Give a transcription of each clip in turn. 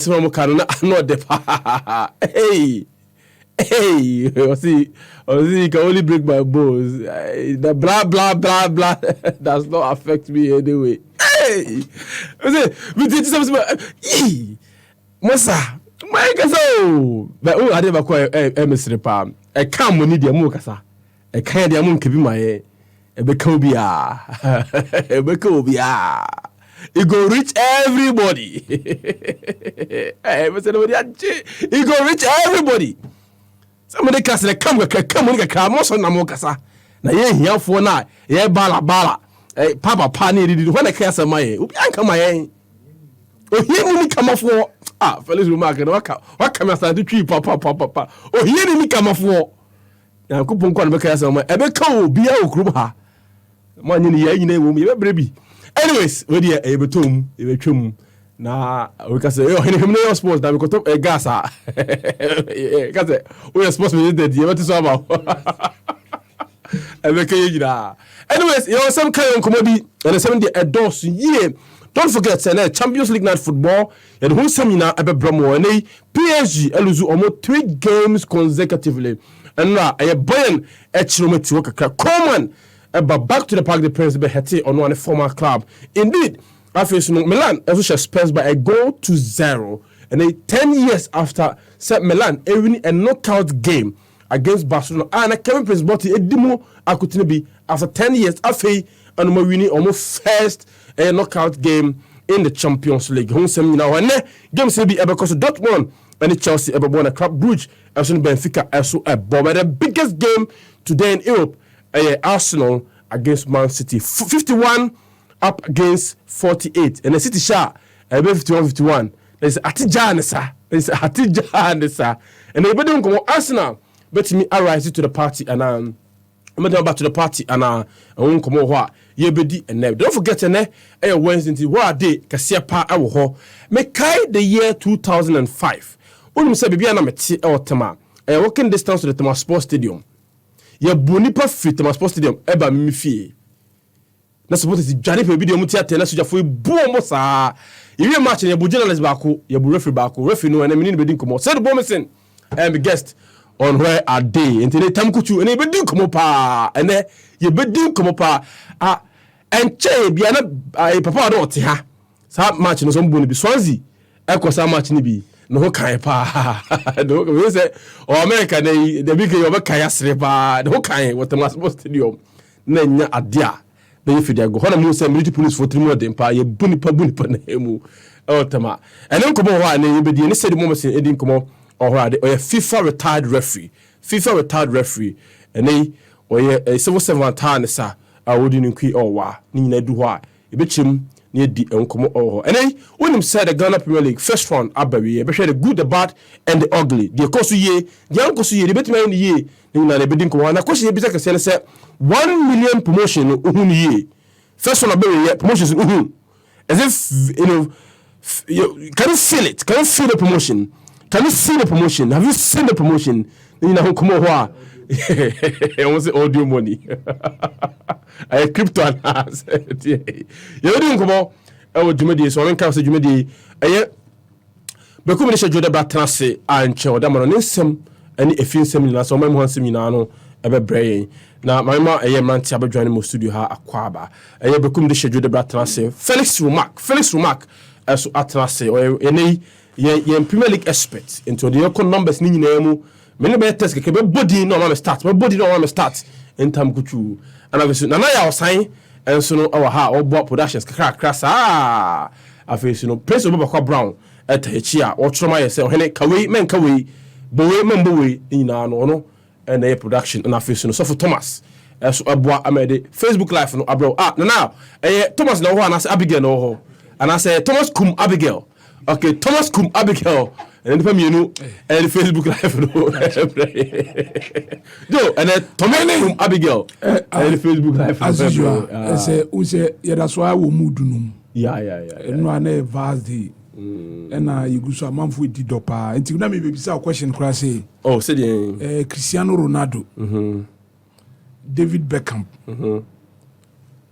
Some can not the hey, see, you can only break my bones. The blah blah blah blah does not affect me anyway. Hey, we did something. Mosa, my gaso. But oh, I never quite Mr. Palm. I can't money the Mukasa. I can't the moon keep my a becobia. A becobia. It go reach everybody. It go reach everybody. Somebody can say, come on, most on Namokasa. Now, yeah, for now, yeah, bala. Papa Pani, when I can't say my, Ubianca, my oh, here me come off for. Felix remark, what can I start to treat papa? Oh, here me come off for. Now, coupon can make us a beco, be a group. Man, you know, baby. Anyways, we dey able to na we can say oh him no sports that we got a gas can say we sports we dey dey what so about e be kayira. Anyways, you know some kind of comedy and some dey endorse year. Don't forget say Champions League night football and who seminar ebe bramo and PSG eluzu almost 3 games consecutively and now Bayern echirometi work common. But back to the Parc des Princes, Beheti on one former club. Indeed, after Milan, also Spurs by a 0-0, and then 10 years after Milan winning a knockout game against Barcelona, and Kevin Prince bought a demo be after 10 years after and winning almost first knockout game in the Champions League. Home semi now and game say be because Dortmund and Chelsea ever won a Club Brugge, as in Benfica also a bomb. The biggest game today in Europe. Arsenal against Man City 51 up against 48 and the City shot 51-51. There's Atijanesa and they don't go Arsenal but me arise to the party and I'm back to the party and I won't come over ye bedi and don't forget Wednesday what day kasia pa awo me kai the year 2005 only say bibia na meti Tema walking distance to the Tema Sports Stadium. Ya bonipa fit Tema Sports Stadium eba mimi fie na suppose ti dwane pe video mutia tele so jafo bu omo saa yewe match na ya bu journalist baako ya bu referee no na mini be din komo Seidu Bomison and guest on where are they until they tam kuchu and be din komo pa ene ye be din komo pa enche bia na papa do te ha sa match no so mbo no bi Swansea ekosa match ni bi no ho kan pa no we say America the big you be kan asre pa no kan what Tema Sports Stadium na nya adea na ye fidi go hono mu say military police for 3 months pa ye bunipa na emu Tema and then komo ho na ye be di ni Seidu Bomison edin komo or FIFA retired referee and they or civil servant tan sa awodi nkwi owa ni nyina du ho a e be chim near the uncommon or and then when him said the Ghana Premier League first round abawi be share the good, the bad and the ugly the course ye the uncle ye the bit man ye na the bidding ko na course ye be say 1 million promotion uhun ye first one abawi promotions uhun as if can you feel it, can you feel the promotion, can you see the promotion, have you seen the promotion you know come on I want say audio money I crypto and you don't come on oh jumedi so nka say jumedi be ko me schedule da trance anche da mo no nsem ani efinsem na so mam ho nsem nyina no e be brey na mama manti abadwane mo studio ha akwaba be ko me schedule da trance Felix Remark so atrance eni ye Premier League expert into the economic numbers ni nyina mu me be test ke be body no ma start in time kuchu and obviously na ya osan enso no our ha obo productions krakra saa afesu no Prince Obaba Brown etachi a otroma ye say ohene kawei bowe ina no and the production and afesu no so for Thomas so aboa amede Facebook live no abro now Thomas no ho and say Abigail no ho and I say Thomas Kum Abigail okay Thomas Kum Abigail and then you know and Facebook live no and Thomas Kum Abigail and Facebook live as usual say we say yeah that's why we mood no yeah no na vast day and you go so amanfo di dopa enti na me be bisa question kra say oh say the Cristiano Ronaldo David Beckham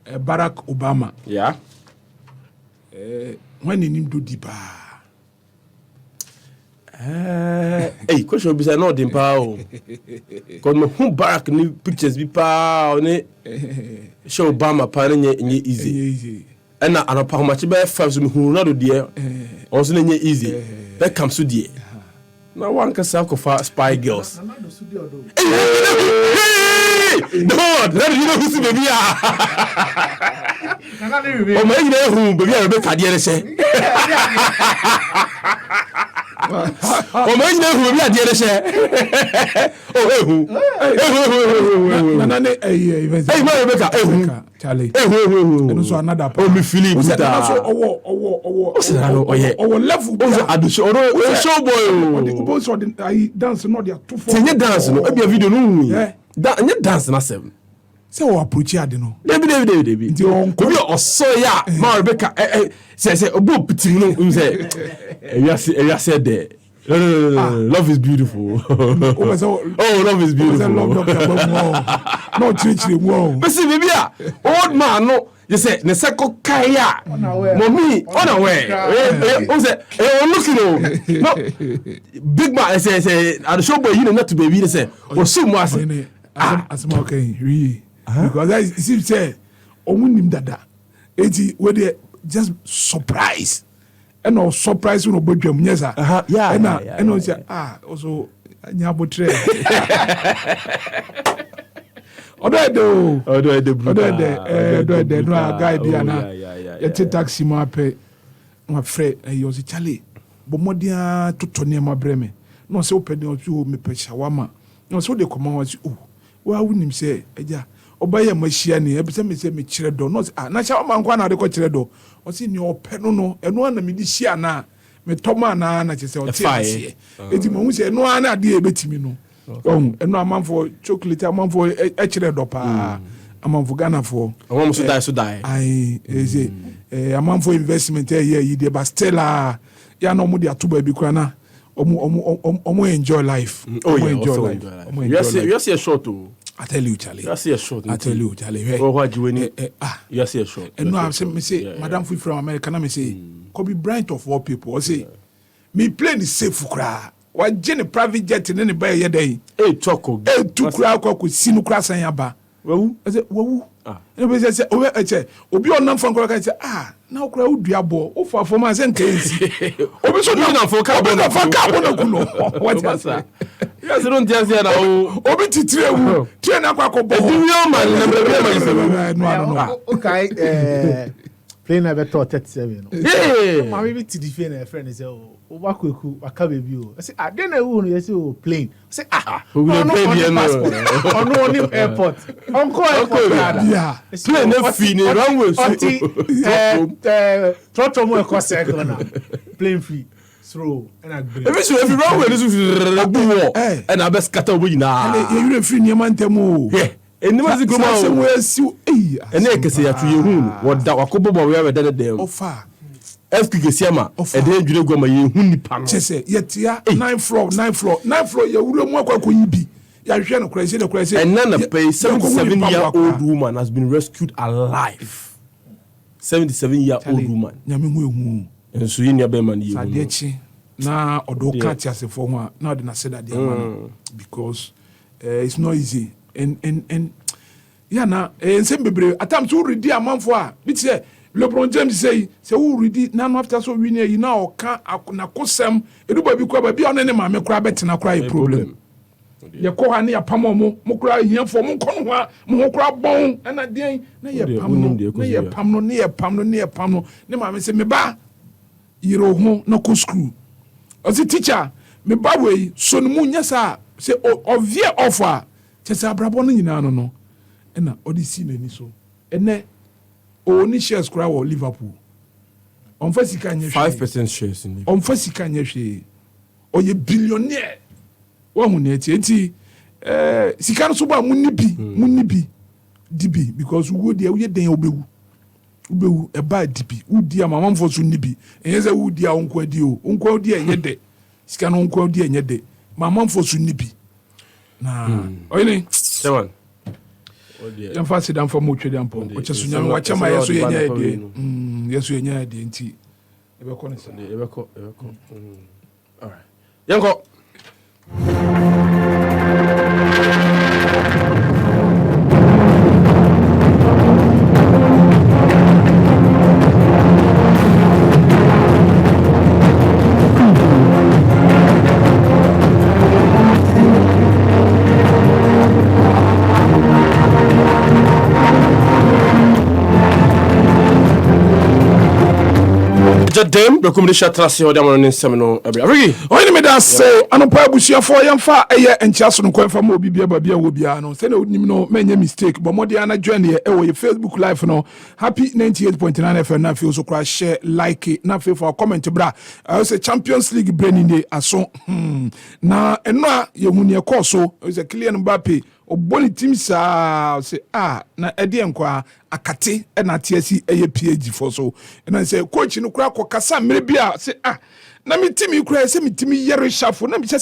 Barack Obama yeah when in him do deeper Hey, question be say no dem pa o. Cause me who barak ni pictures be pa o ne show Obama pa nye easy. And na anopa match be 5 so me hu na do de. Also nye easy. That comes to the. Now one can say for spy girls. No, that you know who's baby ah. Oh my God, baby, I be cardiac say. Oh my God, baby, I did say. Oh, hey, Rebecca, Charlie. And also another. Oh, me Philip. Oh, yeah. Oh, level. Oh, I do show boy. Both of them, I dance not their 2 4. Say dance no, e be video no. Yeah. Dance na 7. Say o approach ya de no. David. Nti on ko bi oso ya. Ma Rebecca say obo pitin no, say. You said there. No. Love is beautiful. Love is beautiful. No, but see, baby, old man, no. You say, the second kaya, mommy, unaware. Looking, no, big man, I say, I'll show boy, you know, not to baby, they say, or so much. As okay, really. Because I see, say, him dada. Where they just surprise. And no surprise you no bodwam yes sir. Yeah. And no say also nyabo tre. Odo no guy bi ana. Yet taxi ma pe my friend you say Charlie. Bo modia totone ma breme. No say open o tu me pe shawama. No so dey come on oh. Wa wunim say eja obaye machia ni ebise me say me kire do no na shawama nkwa na de ko kire do. O si ni ope no eno na me di hia na me toma na chese o tie eti mo hu se eno na de ebetimi no eno amanfo chocolate amanfo kire do pa amanfo Ghana for amam so die ai eze amanfo investment yi de bastela ya no mo de atoba bi kwa na omo enjoy life enjoy life you see a short too. I tell you, Charlie. You see a short. I tell you, Charlie. Oh, what you win? You see a short. And no, I say, Madam Fui from America, I say, Kobe Bryant of all people. I say, me plane is safe for cry. Why Jenny private jet in any bay your day? Hey, Choco. Hey, two crowd could see no crash and yaba. Well, I said, well, everybody said, oh, I say, Obi on non from I say, now crowd diabo, oh, for my zen case. Obi so not for carbon. What's that? Yes, I don't just say now. Obi titrewu. Tie na kwako bo. Ediwe man na no. Okay, play na beto 37 no. Yeah. Ma me ti defend na friend say o wa kweku aka baby o. I say den na wu no you say o plane. Say we will play passport. On no airport. On airport. Yeah. Plane na fi ni runway so. Trotto mo e ko circle na. Plane free. Throw and I bring. If you run with this and I best scatter we na. You don't feel near temo. Yeah. And never go somewhere see and they can say to you what that wakobo we have done them. Offer. FQ Siama and then you go my huni pan. Chese yet ya 9th floor you will more kwa yibi. Ya hwe no crazy and none of pay 77-year-old woman has been rescued alive. 77-year-old woman. Nyame hu and so in your beman you na odo catch as for one now the said that because it's not easy and yeah na same bebre atam to ready amount for bit say LeBron James say who ready now after so win you now ka na kosem eduba bi kwa ba on ne ma me kura betina kura a problem ye ko ha ne ya pam mo kura hia for mo kono ha mo kura bon na den na ye pam no ne ma me say me ba yiro ho na ko school ozi teacher me ba we so no munya sa say ovie offer chese abrabo no nyina no na odisi nani so ene oni shares kra wo Liverpool on fa sika nya 5% shares in Liverpool on fa sika nya hwe oye billionaire wo hu na enti sika no so ba munni bi dibi because wo dia wo ye den obewu e ba dibi udi amamfo so nibi enye udi a onko adi o onko adi enye de sika no onko adi enye de mamamfo so nibi na oyini 7 yan fa sidan fa mo twede ampo o chesu nyame wa chama yeso yenye de yeso yenye de nti e be ko ne sa e be ko all right Yanko. Dem recommendation trust you dem on seminar every oyin me da say anopa abusuafo yemfa eye enchiaso no kwanfa ma obi bia babia wo bia no say na onim no menye mistake but modi ana join ye e wo Facebook live no happy 98.9 FM na feel so cry share like na feel for comment bra I say Champions League branding day aso na eno a ye huni e course so say Kylian Mbappe oboni team sa say na ede enkwa akate na tiasi eye PhD for so and I say coach no kura kokasa mere bia say na me team kura say me team yere shafo na me say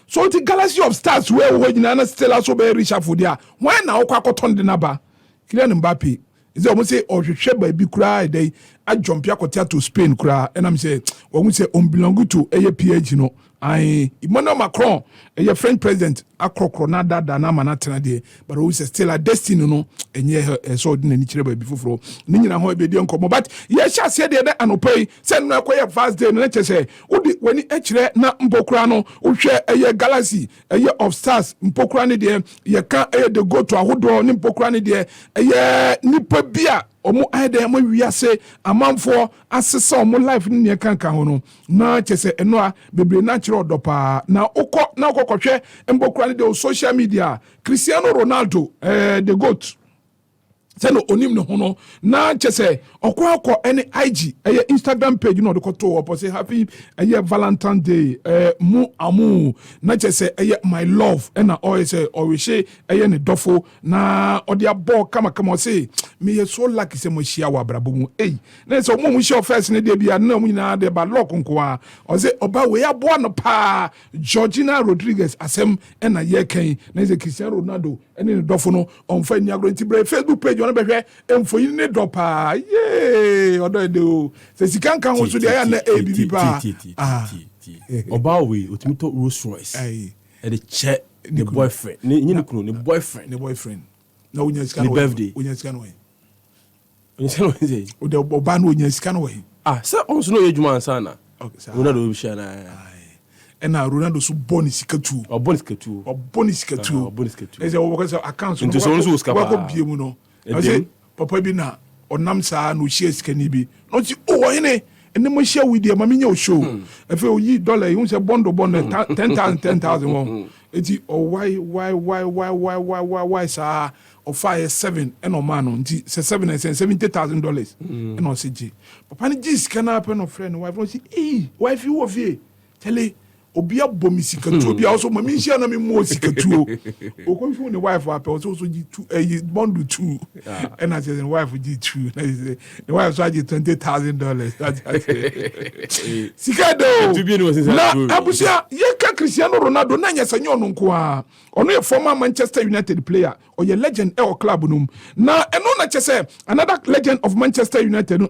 so the galaxy of stars where we na still also be reshafo dia why na okwa koton de naba Kylian Mbappe is almost say ohwehwe ba bi kura dey a jump akotia to Spain kura and I'm say we say on belong to eye PhD no Emmanuel Macron, a French president, a crocronada dana manatana de, but who is still a destiny no, and yeah, a sword in any trouble before. Nina ho be dion come, but yes, I said the anopay, send no quay fast day, and say, when it actually na mpokrano, who share a year galaxy, a year of stars, mpokrani de, ye can't air the go to a hood or nimpokrani de, a year nipper beer. Omo ade mo wiase amanfo asesa omo life ni ne kanka ho no na chese eno a bebre na kire odopa na ukọ na kokọhwe mbokura ne de social media Cristiano Ronaldo the goat seno onim ne ho no na chese okọ any IG Instagram page no de koto opo say happy Valentine Day mu amu na chese my love na o say o she ne dofo na ode abo kama say me ye so lucky say mo hia wa brabo mu na say mo hia first ne de bia na mo nyina de ba lock nko a o say oba we abo no pa Georgina Rodriguez asem na ye kan na say Cristiano Ronaldo ne dofo no on fa ni agro ntibre Facebook page on behwe emfoyin ne dopa odo de o se sikan kan ho so de ya na ABB pa oba we otimito Rolls Royce e de che the boyfriend ni kunu ni boyfriend na unya sika no birthday unya sika no o de oba no unya sika no se on so no yedwuma ansana okay sir Ronaldo bi share na ena Ronaldo so boni sika tu eze wo ko say account so so ska ba ko bie mu no ase papa bi na onam saa no share sika ni bi no ti hene ene mo share with them mami nya o show efe o yi dollar you say bond 10,000 won eti why sa o 5-7 eno man no nti say $70,000 eno se ji papa ni ji sika na pe no friend wife no say wife you wo fie tele obi abomi sikatu obi also mami hia na me mo sikatu o ko fi ne wife apa o so ji 2 bond 2 and I say the wife ji 2 the wife so ji $20,000 that's sikado na abusia ye ka Cristiano Ronaldo na nya sanyo no nko a ono ye former Manchester United player o ye legend e o club num na eno na chese another legend of Manchester United no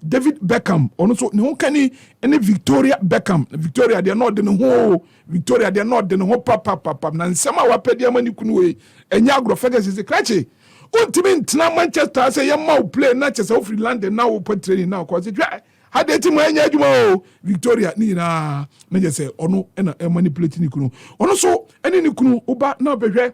David Beckham ono so ne ho kani ene Victoria Beckham Victoria they not no ho Victoria they not no ho papa na nsema wa pede amani kunu we enya agro Ferguson se krache untimi ntina Manchester say ye ma play na chese o free London na o put training na ko se hadeti mo enya adwuma o Victoria ni na je say ono na manipulate ni kunu ono so ene ni kunu oba na behwe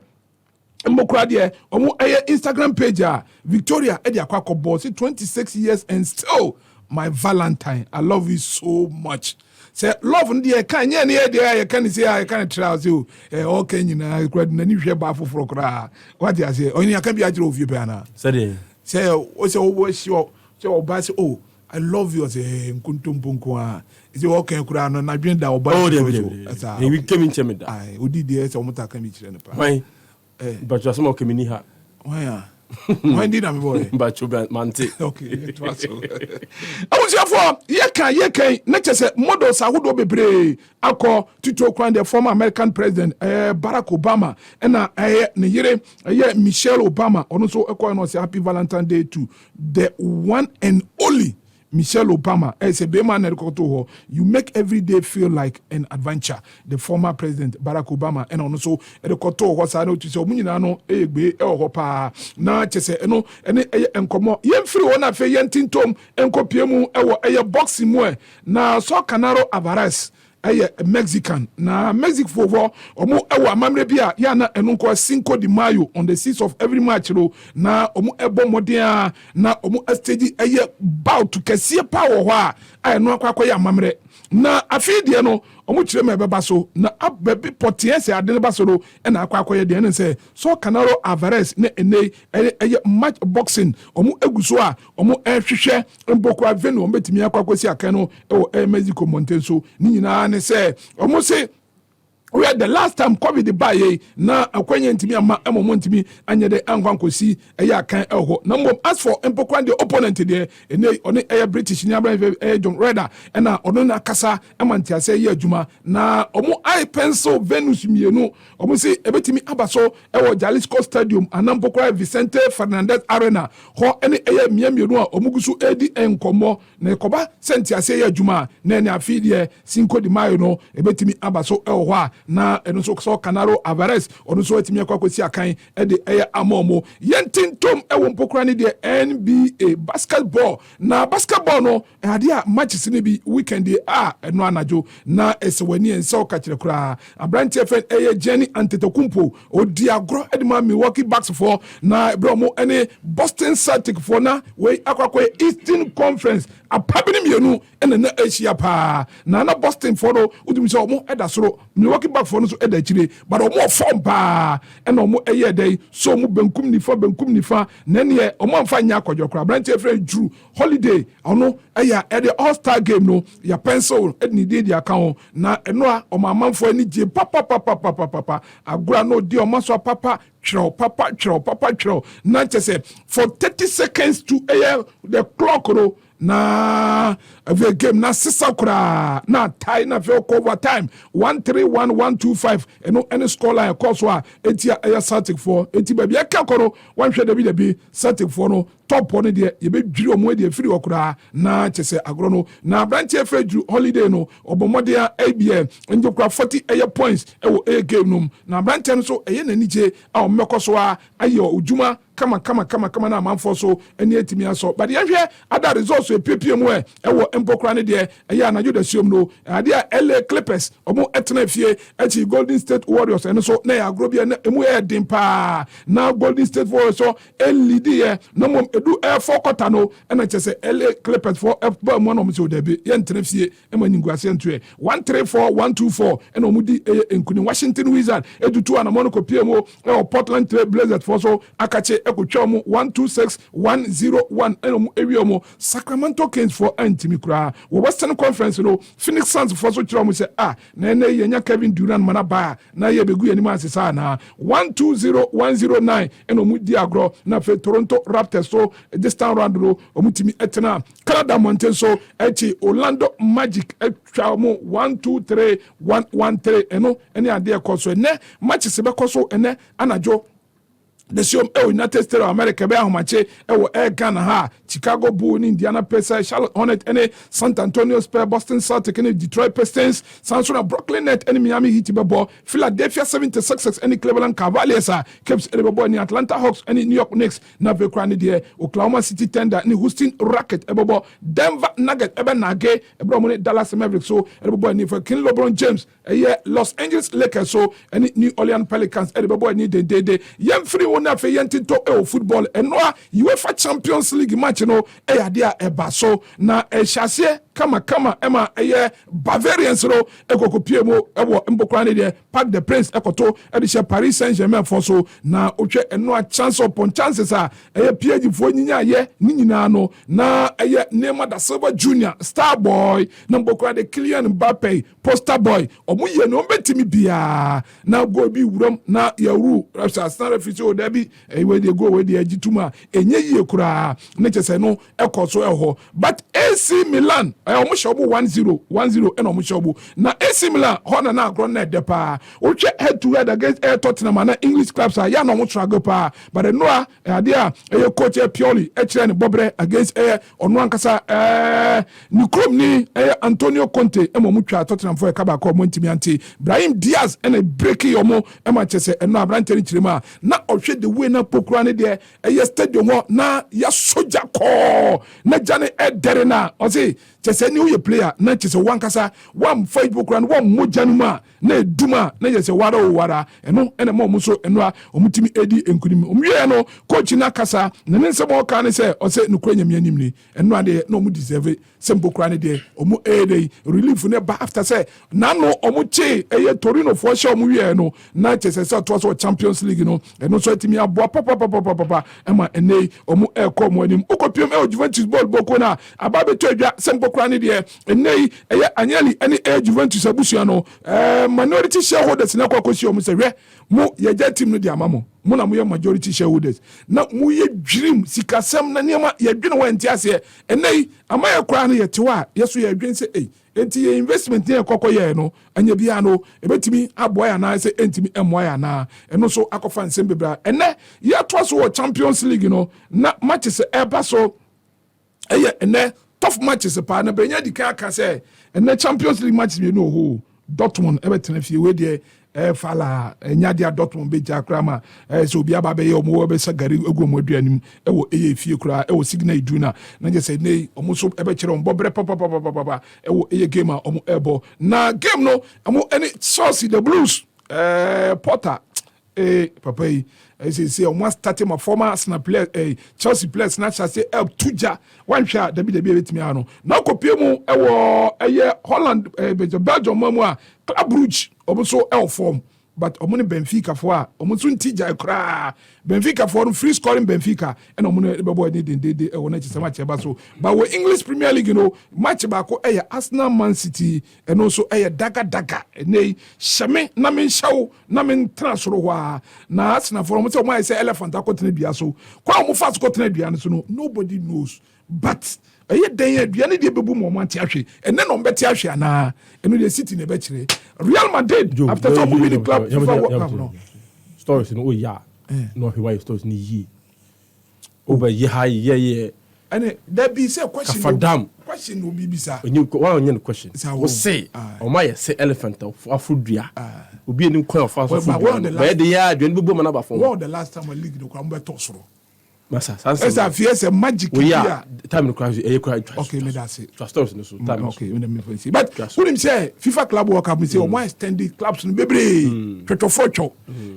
mbokura de omo Instagram page Victoria e de akwa boss 26 years and still my Valentine I love you so much say love ndi kan nye ne de kan say I can try you okay nyina kwad na ni hwe ba foforo kra what you say oni aka bi agire ofie pe ana say o say o sure say o ba say I love you say nkuntumpunku a say okay kra no na dwen da o ba he we came in chemida ai odi de say o muta kan bi kire ne pa why but you some kemini ha why did I boy but you mante okay it was so I was here for ye kan na chese models ahodo bebre akọ tuto kwan the former American president Barack Obama na ne yere Michelle Obama ono so ekọ no say happy Valentine Day to the one and only Michelle Obama say be man ho you make every day feel like an adventure. The former president Barack Obama and also ekoto ho sa no to say omunyina no egbe e ho pa na chese no ene enkomo yemfiri wona fe yentintom enkopiemu ewo eye boxing mu na so Canaro Alvarez Mexican na Mexico for omo ewo amamre bia ya na enu nko Cinco de Mayo on the 6th of every match ro na omo ebo modern na omo stage bout to kese pa wo ho a enu akwa ya amamre na afidie no omo kire me beba so na ababi potiense ade ba so ro na akwa ye de ne say so Canaro Alvarez na ene match boxing omo eguso a omo ehwehwe mbokwa venu omo betimi akwa si akan no Mexico Montenso ni nyina ne say omo say we had the last time COVID the buy na akwenye ntimi ama emo ntimi anye de ankwankosi eya kan eho na mbom as for empokwan the opponent there ene one British ni abran John Redder na ono na kasa emantia say ye adwuma na omo I pencil Venus mienu omo say ebetimi abaso ewo Jalisco Stadium anampokwa Vicente Fernandez Arena ho ene mienu a omo gusu edi enkomo na ekoba sentia say ye adwuma na ene afidie Cinco de Mayo no ebetimi abaso ewo ho na eno so Canaro Alvarez ono so etimi akwakosi akan de amomo yentintom ewo mpokra ne de NBA basketball na basketball no ade a matches ne bi weekend eno anajo na esewani ense o kachire kura abrantie fen Jenny Antetokounmpo odi agro edema Milwaukee Bucks for na bromo ene Boston Celtics for na we akwakwa Eastern Conference apabini mienu ene na Asia pa na Boston for no udumi so mo edasoro Milwaukee Bucks for no so edachire but omo form pa ene omo dey so mo benkum nifa na ne omo amfa nya akwadwokra branch friend Drew Holiday ono the All-Star game no ya pencil edni dey account na eno a omo amanfo ani je papa agura no di omo so papa chro na chese for 30 seconds to the clock no na the game na sisa kura na tie na ve over time 131-125 eno any score line course wa etia Celtic for eti baby akakoro wan hwe da bi Celtic for no top one de ye be dwiri omo de afiri okura na chese agro no na branch Drew Holiday no obomode ABM njokura 40 points ewo game no na branch no so na nije a omekoso a ayo ujuma kama na manfo so eni etimi aso but ye hwe ada results epepie mu ewo empokra ne de na juda siom no ade LA Clippers omo etena fie echi Golden State Warriors eno so na agro bia na emu din pa na Golden State Warriors so elidi no mom edu for quarter no na chese LA Clippers for ba mo no mse odabe ye ntena fie emaningwase ntwe 134-124 eno mudi enkuni Washington Wizards edutu ana mo no kopie mu Portland Trail Blazers for so akache ekutwamu 126-101 eno ewiomo Sacramento Kings for antimi kura Western Conference no Phoenix Suns for so chiro mu se na ene yenya Kevin Durant manaba na ye begu yani masisa na 120-109 eno mu di agro na fe Toronto Raptors so this time round no omutimi etena Canada Mountain so echi Orlando Magic etwamu 123-113 eno ene ade ekoso ene matches be koso ene anajo the same United States of America be ahomache Ghana ha Chicago Bulls, Indiana Pacers, Charlotte Hornets, San Antonio Spurs, Boston Celtics, Detroit Pistons, San Antonio Brooklyn Nets, Miami Heat be Philadelphia 76ers, Cleveland Cavaliers, Caps be Atlanta Hawks, New York Knicks, na be kwani de Oklahoma City Thunder, Houston Rockets be Denver Nuggets be nage be Dallas Mavericks so be for King LeBron James Los Angeles Lakers so New Orleans Pelicans be ni de yem free na fe yenti to football eno UEFA Champions League match no ade a eba so na ehyasie kama ema Bavarians no ekokopie mu ewo mbokra ne de Parc des Princes ekoto she Paris Saint-Germain for so na otwe eno a chance upon chances a PSG fo nyinya ni nyina no na Neymar da Silva Junior Star Boy na mbokra de Kylian Mbappe poster boy omuye no betimi bia na go bi wuram na yawru Arsenal refuse bi we dey go we dey agituma enye yie kura ne chese no ekoso eho but AC Milan ɔmo hyɛ ɔmo 1-0 ɛna ɔmo hyɛ ɔmo na AC Milan hɔ na agorɔ na ɛdɛ paa wohwɛ head to head against Tottenham ana English clubs a yɛ na ɔmo struggle paa but ɛnoa adeɛ a ɛyɛ coach Pioli ɛkyerɛ ne bɔbrɛ against ɔno ankasa ne kurom ni Antonio Conte ɛma ɔmo twa Tottenham fo ɛka baako ɔmo ntimi ante Brahim Diaz ɛna breaki ɔmo ɛma kyɛ sɛ ɛno aberante ne kyerɛ mu a na ɔhwɛ the way na pokura ne deɛ ɛyɛ stadium hɔ na yɛ soja kɔɔ na gya ne ɛdɛre na ɔse kyɛ sɛ ne woyɛ player na kyɛ sɛ wankasa wamfa pokura no wammogya no mu a na ɛdum a na yɛ sɛ wara o wara ɛno ɛna ma ɔmo so ɛno a ɔmo timi ɛdi nkunim ɔmwie no coach na kasa na ne nsɛm a ɔka ne sɛ ɔsɛ nokura nyame anim ni ɛno adeɛ na ɔmo deserve sɛ mpokura ne deɛ ɔmo ɛɛdɛ relief ne ba after sɛ nano ɔmo kye ɛyɛ Torino foɔ hyɛ ɔmo wie no na kyɛ sɛ ɔtoa so Champions League no ɛno nso atimi aboa papapapapa ɛma ɛnɛ ɔmo ɛɛkɔ ɔmo anim wokɔpiem ɛwɔ Juventus ball bɔkɔ no a aba bɛtɔ adwa sɛ mpokura ne deɛ ɛnɛ ɛyɛ Agnelli ɛne Juventus abusua no minority shareholders na kɔkɔsi ɔmo sɛ hwɛ mo yɛgya team no de ama mo na mo yɛ majority shareholders na mo yɛ dwirim sikasɛm na nneɛma yɛdwene wɔ nti aseɛ ɛnɛ ama yɛ koraa no yɛte hɔ a yɛso yɛdwene sɛ enti yɛ investment ne yɛkɔkɔ yɛ no anya bia no ɛbɛtumi aboa yɛ anaa sɛ ɛntumi ɛmmoa yɛ anaa ɛno so akɔfa nsɛm bebree ɛnɛ yɛatoa so wɔ Champions League no na matches ɛba so ɛyɛ ɛnɛ tough matches paa na bɛnya di kan aka sɛ ɛnɛ Champions League matches mmienu wɔ hɔ Dortmund ɛbɛtena fie wei deɛ fala nyadia Dortmund beja krama so obi aba be omo be sagari egu omo aduanim ewo eye fie kura ewo Signal Iduna na je say nei omo so ebe kire omo bobre papa ewo eye game a omo ebo na game no omo any Chelsea the Blues Potter papa yi say omo starting my former Arsenal player Chelsea players na say help tuja one shot da bi betimi ano na kopie mu ewo eye Holland Belgium mamu a Club Brugge omo so form but omo ne Benfica fo a omo so ntija kra Benfica for free scoring Benfica and omo ne bebo ni de e wona chise match ba so but we English Premier League match ba ko Arsenal Man City and also daga nei shame na men shaw na men transfer ho na Arsenal for omo say omo say elephant akotena dua so kwa omo fast kotena dua so no nobody knows but den aduane de bebu mo manti ahwe ene no mbeti ahwe ana eno de City ne be kire Real Madrid after some win the club stories no no why stories ni yi over ye high ye ene there be say question no bibisa why onye question we say o ma ye say elephant afudua obi eni kwan of afudua but the ya aduane bebu mo na ba fo what the last time a league no kwa mbeto soro Masa, esa fierce magic here. Time no crash, okay, me that's it. Trust us no so time. Okay, me see. But when him say FIFA Club World Cup, me say o more extended clubs no bebre. Twetofo.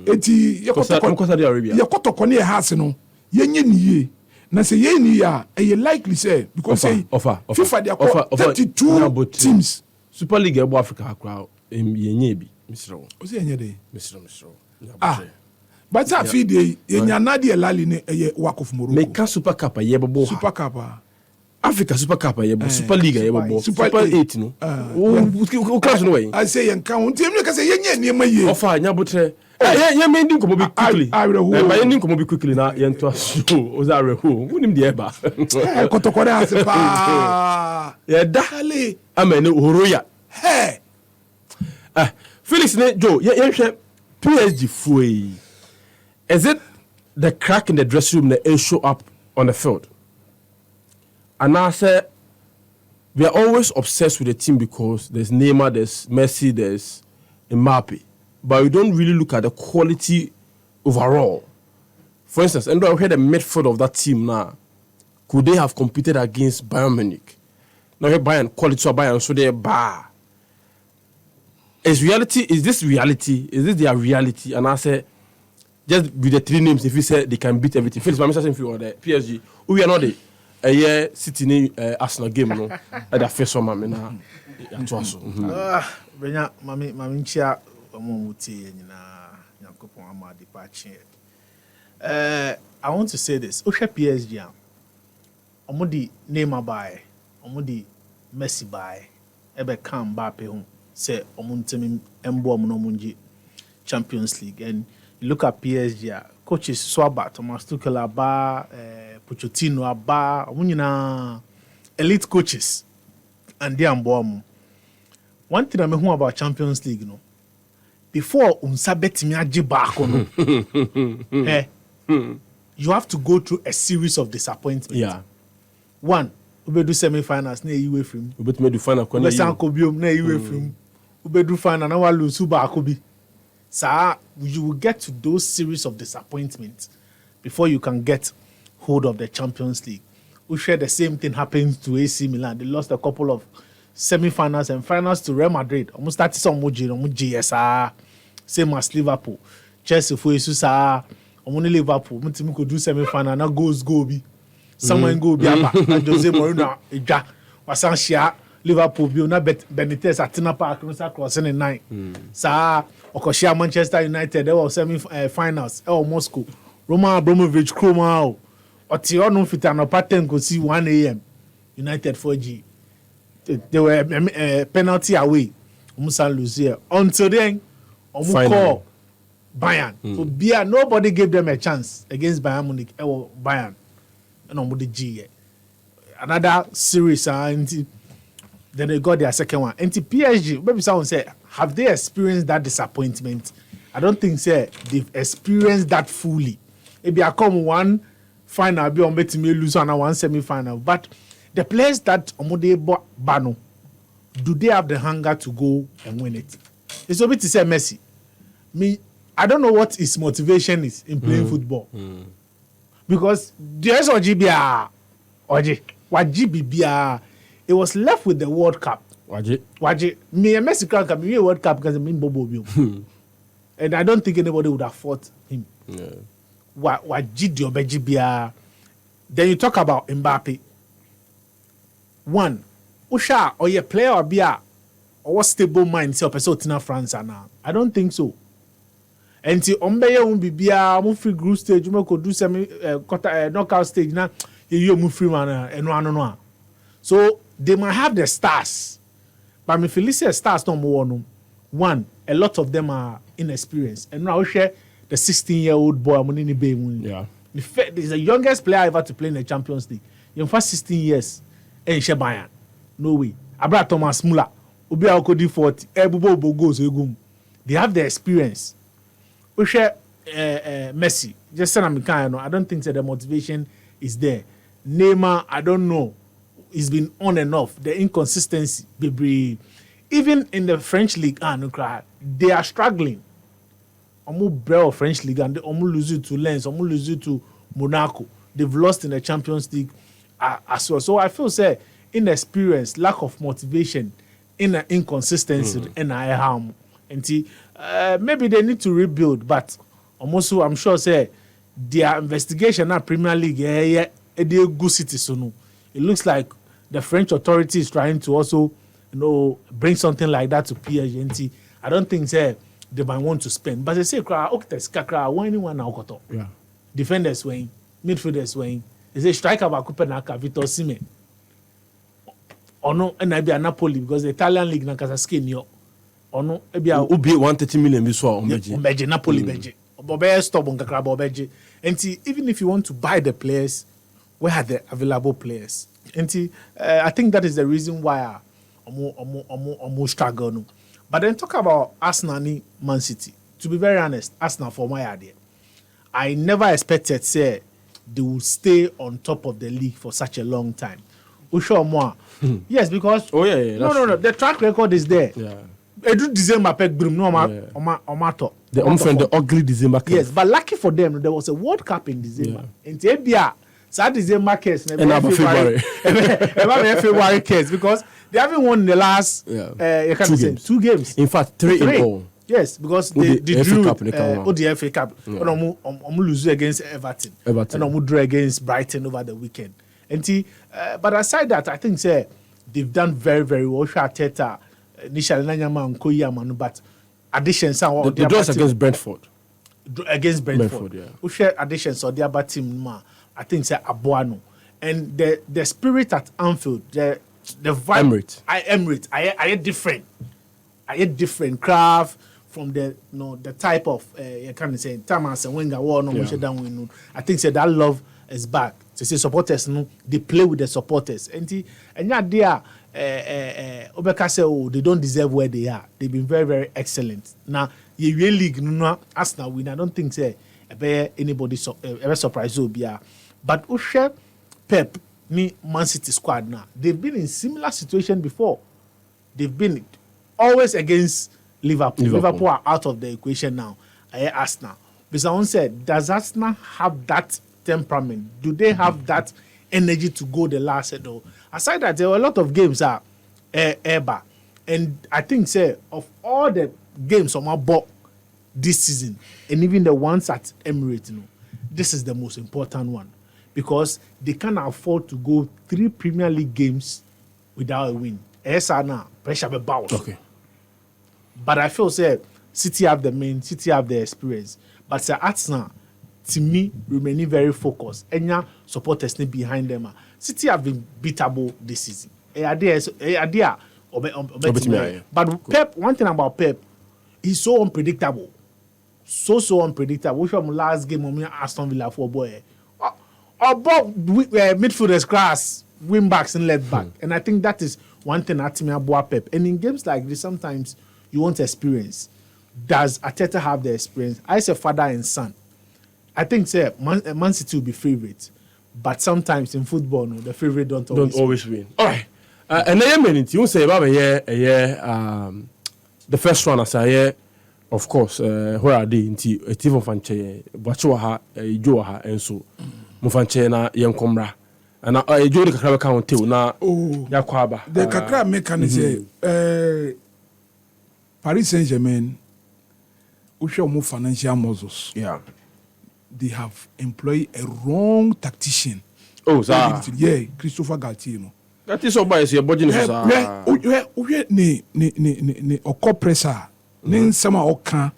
Eti yakotoko ne house no. Yenye niye. Na say ye ni ya, e likely say because say FIFA they are 32 teams. Super League Ebo Africa akra yenye bi. Misro. O say yenye dey. Misro. But that feed ye nyanadi elali ne eye work of Morocco. Make Super Cup ye bobo. Super Cup. Africa Super Cup ye bobo. Super League ye bobo. Super 8 no. O class no way. I say yen kan unti me ka say yenye niam ye. Ofa nyabotre. Ye me ndin komo bi quickly. Ba ye ndin komo bi quickly na ye nto so. O za reho. Wonim de eba. Kotokore ase pa. Ye dale. Amene horoya. Hey. Felix ne Joe ye hwe PSG fuei. Is it the crack in the dressing room that show up on the field? And I said, we are always obsessed with the team because there's Neymar, there's Messi, there's Mbappe. But we don't really look at the quality overall. For instance, and I heard the midfield of that team now. Could they have competed against Bayern Munich? Now here Bayern, quality of Bayern, so they're bar. Is this reality? Is this their reality? And I said, just with the three names, if you say they can beat everything. Felix, I'm saying if you are the PSG, we are not the year City Arsenal game no. At the first one, man, na. Benya, mami chia omomuti na Nyankopon ama departure. I want to say this. Ohwe PSG am. Omodi Neymar buy, omodi Messi buy. Ebe kan Mbappe hu. Say omuntemi embo omuno munji Champions League and you look at PSG, coaches Swaba, Thomas Tuchel, Pochettino, omunyina elite coaches. and they are one thing I know about Champions League, you know, before unsabeti you have to go through a series of disappointments. Yeah. One, we do semi-finals, na you from. We do final. We sankobium, na you from. We do final, na wa lose ba akobi. Sir, you will get to those series of disappointments before you can get hold of the Champions League. We share the same thing happened to AC Milan. They lost a couple of semi-finals and finals to Real Madrid. Almost started some GS, same as Liverpool. Chelsea for Jesus, only Liverpool. Mutim could do semi-final. Now goes go be. Someone go be and Jose Mourinho eja. Wasanshia Liverpool be na Benitez at Tina Park crossing in 9. Sa okoshia Manchester United they were semi-finals. Moscow. Roman Abramovich Kroma. Oti onu fit an pattern go see 1 a.m. United 4G. They were penalty away. Musa lose here. Until then, call Bayern. So nobody gave them a chance against Bayern Munich. Bayern. And G. Another series. Then they got their second one. And PSG, maybe someone said, have they experienced that disappointment? I don't think they've experienced that fully. Maybe I come one final, be on betting me lose on one semi-final. But the players that Omode Bano, do they have the hunger to go and win it? It's a bit to say Messi. I don't know what his motivation is in playing football. Because there's Ojibia, it was left with the World Cup. Waji. Me and Messi can't come in World Cup because I mean Bobo. And I don't think anybody would have fought him. Wajibia. Then you talk about Mbappe. One, Usha or your player or Bia or what stable mind say Tina France now. I don't think so. And ti Ombeye won't be Bia, free group stage, you could do semi quarter knockout stage now. You move free man and no. So they might have the stars, but if you say stars no more. One, a lot of them are inexperienced, and now share the 16-year-old boy. Yeah, he's the youngest player ever to play in the Champions League. In first 16 years. And she Bayern. No way. Abra Thomas Muller. Obi Akodi 40. Ebubo goes egum. They have the experience. We share Messi. Just say I don't think that the motivation is there. Neymar, I don't know. He's been on and off. The inconsistency, baby. Even in the French league, they are struggling. Omu Brel French league and they lose it to Lens. Lose it to Monaco. They've lost in the Champions League. As well. So I feel inexperience, lack of motivation, inconsistency, and I harm. And maybe they need to rebuild, but also I'm sure their investigation at Premier League, good citizen. It looks like the French authority is trying to also, bring something like that to PSG. I don't think they might want to spend, but they say anyone now. Yeah. Defenders weighing, midfielders weighing. They say striker ba Copenhagen, Vitor Osimhen. Or no, and I be a Napoli because the Italian league na Kazakhstan yo. Or no, be a ubi 130 million biswa Umbeje Napoli beje. Obobe stubborn kakra obeje. And even if you want to buy the players, where are the available players? And I think that is the reason why omo struggle no. But then talk about Arsenal and Man City. To be very honest, Arsenal for my idea, I never expected they will stay on top of the league for such a long time. Yes, because no. The track record is there. Yeah. Edu December pek brim no omato. The ugly December. Yes, but lucky for them, there was a World Cup in December. And Ebia, sad December case. And February. February case because they haven't won the last 2 games. In fact, 3 in all. Yes, because they drew the FA Cup. And lose against Everton. And draw against Brighton over the weekend. But aside that, I think they've done very, very well. Arteta, initially Nanyama and Koyama, but additions are the draws against Brentford. Against Brentford, yeah. We share additions or the other team. I think Abuano. And the spirit at Anfield, the vibe. Emirates. I different. I different craft from the type of you can say Thomas and Wenger war no down. I think that love is back. They say supporters, no, they play with the supporters. And they are, Obeka say, oh, they don't deserve where they are. They've been very, very excellent. Now, the real league, no, Arsenal win. I don't think say anybody ever surprised will be. But Ushe, Pep, Man City squad now, they've been in similar situation before. They've been always against Liverpool. Liverpool are out of the equation now. Arsenal. But someone said, does Arsenal have that temperament? Do they have that energy to go the last? Aside that, there were a lot of games are Eba. And I think, say, of all the games on our board this season, and even the ones at Emirates, this is the most important one. Because they can't afford to go 3 Premier League games without a win. Now, pressure be bounce. Okay. But I feel, say, City have the main, City have the experience. But say Arsenal, to me, remaining very focused. And your supporters behind them. City have been beatable this season. But Pep, one thing about Pep, he's so unpredictable. So unpredictable. Which from last game, Aston Villa for boy. Above midfielders class, wing backs and left back. And I think that is one thing that me about Pep. And in games like this, sometimes you want experience. Does Arteta have the experience? I say father and son. I think say Man City will be favorite. But sometimes in football, no, the favorite don't always win. All right. And then you say about the first one as I hear, of course, where are they in a team of Fanche, Bachuaha, Joaha, and so Mufanche na Yankomra. And I do the Kakra count too now. Oh, Yakwaba. The Kakra mechanism, Paris Saint-Germain, who show more financial muscles. Yeah. They have employed a wrong tactician. Oh, sir. Yeah, Christopher Galtier. That is all by your budget. Ne pressure. Ne sama oka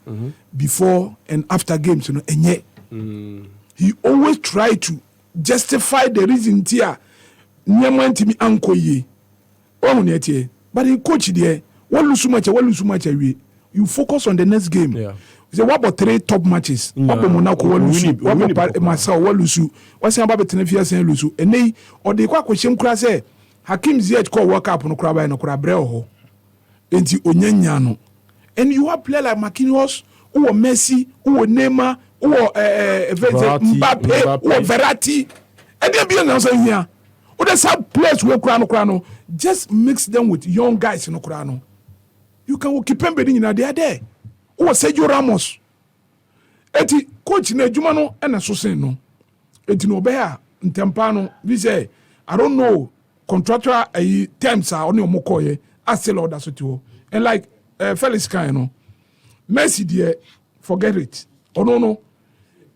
before and after games, and yet he always try to justify the reason tia nyama ntimi anko ye. But in coach there, what lose so much, you focus on the next game. Yeah. Say what about 3 top matches? What about Monaco? What about Marseille? What lusu? What say about Tenerife? Say lusu. And they or they kwa question kura say Hakim Ziyech call World Cup no kura ba no kura breho. Enti onyanya no. And you have player like Marquinhos, or Messi, or Neymar, or Mbappe, or Verratti. And they be announced here. Or there's some players who krano. Just mix them with young guys inOkrano. You can keep them bedding in there there. Or Sergio Ramos. Eti coach ne Jumano and a Soseno. Eti no bear in Tempano. We say, I don't know, contractual terms are on your mokoye. I sell all that to. And like Felix Kaino, Messi dear, forget it. Oh no.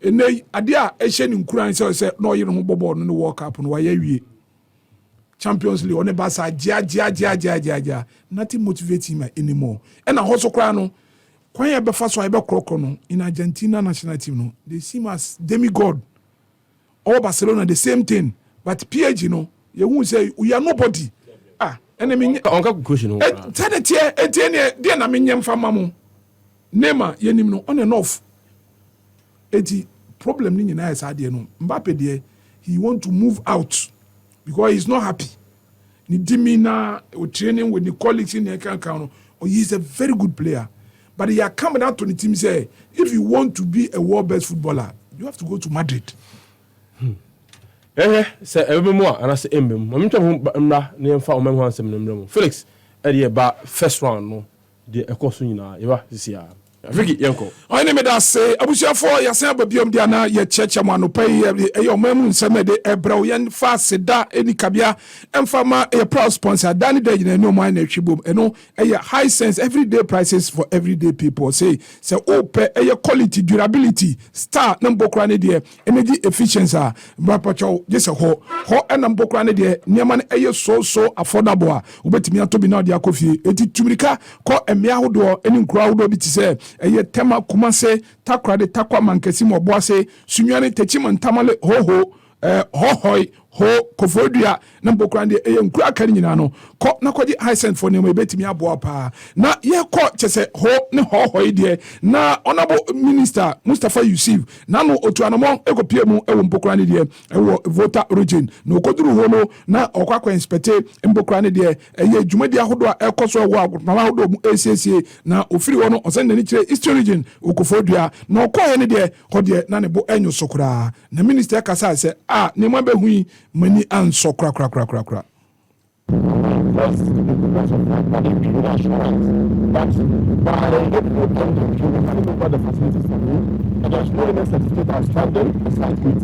And they adia Asian in Kuran say no you know bobo no World Cup no why Champions League on the basa ja. Nothing motivates him anymore. And I also cry no. Kwanya befa so ibe kroko no in Argentina national team no. They see him as demigod. All Barcelona the same thing. But PSG no, you won't say we are nobody. Enemy onka question no. Etienne dia na menyem fama mo. Neymar yenim no on and off. Eti problem ni nyina is ade no. Mbappe de he want to move out because he's not happy. Ni dimina training with the colleagues in the account. Oh, he's a very good player. But he are coming out to the team say if you want to be a world best footballer, you have to go to Madrid. Say every more and I say embem. Mamita mra na yemfa omem ho ansem nemrem. Felix e dey ba first round no dey ekoso nyina ye ba sisia. Afiki yenko. Oni me da say abusuafo yasen ababiom dia na ye cheche mo anopa ye omem nsem de ebraw yen fa seda eni kabia emfa ma a proud sponsor dani de nyina no mo na twibom eno high sense everyday prices for everyday people say ope quality durability star number kra ne de energy efficiency mbapacho just ho number kra ne de niam na so affordable a obetimi atobi na de akofie eti tumrika ko emia hodo eni nkura hodo bi ti say tema kumase takra de takwa mankesi mo boase sunwane techim ntamale hohoi ho Kofodua na Mbokrandi nkura aka nyina no kɔ na kɔgye Hisense for nemo ebetimi aboa pa na ye kɔ kyese ho ne ho ide na honorable minister Mustafa Yusuf na no otuanamo ekopie mu ewo Mbokrandi de ewo voter region na okoduru ho no na okwa inspect Mbokrandi de eye dwumadi ahodo a ekoso ewo agotama ahodo mu ACCA na ofiri ho no osende ni kire Eastern region Okofodua na okɔ ne de kɔde na ne bo enyo sokora na minister kasa se ne ma behui mani anso kra. First, because of that, that is giving assurance that by April 2020, we can over the facilities for me, and there's no any certificate outstanding besides it.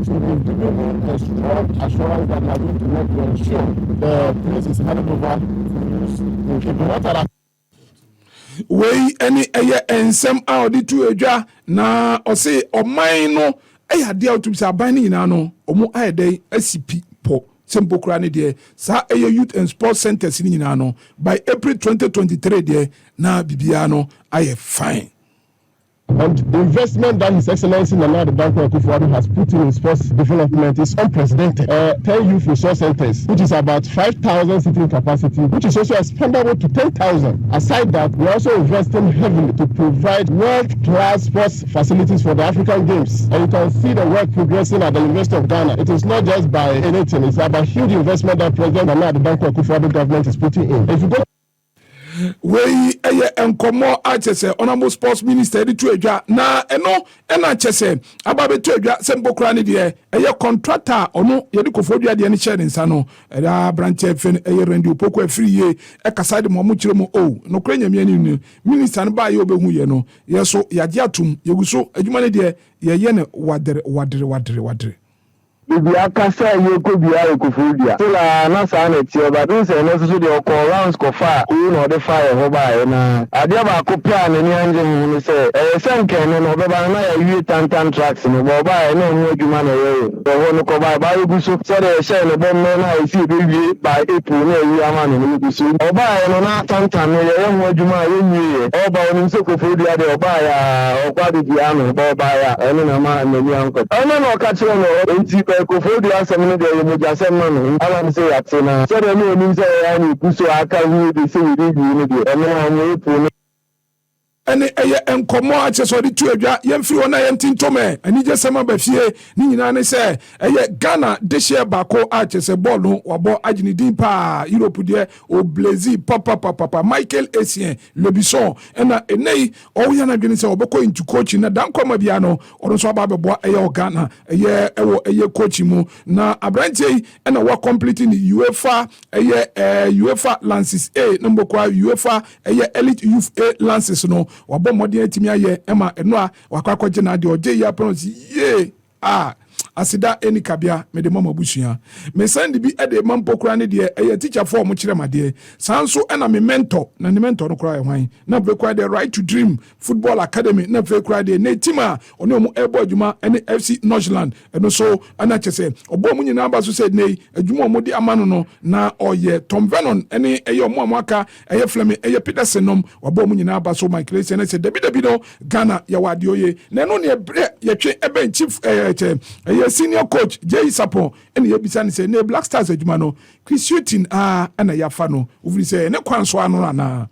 So we've given him a strong assurance that we are going to work to ensure the place is handed over to keep water. Wey any ensem a odi tu edwa na ose oman no ade a otum se aban ni nyina no omo ayedai asipi po Sembokra ne de sa youth and sports centers ni nyina no by April 2023 de na bibia no aye fine. And the investment that His Excellency Nana Addo Akufo-Addo has put in sports development is unprecedented. 10 youth resource centers, which is about 5,000 seating capacity, which is also expandable to 10,000. Aside that, we're also investing heavily to provide world-class sports facilities for the African Games. And you can see the work progressing at the University of Ghana. It is not just by anything, it's about huge investment that President Nana Addo Akufo-Addo government is putting in. If you go wey enkomo achese honorable sports minister di tuedwa na ena chese ababe tuedwa Sembokra ne de contractor ono ye di Kofodua de ne share nsa no era branch fen Randy Opoko afiriye kasa de mo kire mo no kra nyame ani minister ne ba ye obehu ye no ye so yagye atum ye guso adwuma ne de ye ne wadere Bibia kasa yeko bia Kofodua tila na sa na ti oba don se no so de okọ rounds ko fa ku no de fire ho ba na ade ba ko plan ni anje mu ni se senke no be ba na ya wi tantan tracks no bo ba na mu adwuma na ye ho no ko ba yugu so se de she no bo no na isi be wi by April na wi ama no yugu so oba no na tantan no ye ho adwuma ye nyi oba oni se Kofodua de oba ya okwa de bia no bo ba ya eno na ma na ni anko ono no ka chiro no enti Kofodua asem de ye moja asem no ala se yatina so de no nim se ya ni kuso aka hu de se wi ni de eno na mo epu ene enkomo acheso di tuedwa yemfiri wona yentintome ani je sema ba fie ni nyina ne se Ghana de share bako achese ball no wabo agini din pa Europe de o Blazy papa Michael Essien Lebison ena enei o ya na dwene se obeko into coach na dan kwama bia no ono so aba bebo Ghana ewo coach mu na abrantie ena wa completing the UEFA Lances A number kwa UEFA Elite Youth A Lances no wabo modern timi aye ema eno a wakwakoje na de oje ya pronounce ye asida eni kabia me de mama busua me send bi e de Mbokra ne de teacher for mo kire made sanso ena me mentor na ne mentor no kra hwan na be kwa de Right to Dream Football Academy na fe kra de ne tima ono mu ebo adwuma ene FC Northland eno so ana chese obo mu nyina ba so said nei adwuma mo di amano no na oye Tom Vernon ene omo amaka Flemi Peterson nom obo mu nyina ba so Michael Essien se debi no Ghana ya wade oye na no ne ye twe ebe chief senior coach Jay Sapon and ye bisa ni say ne Black Stars adwuma no Chris shooting ana ya fa no ufiri say ne kwanso anu ana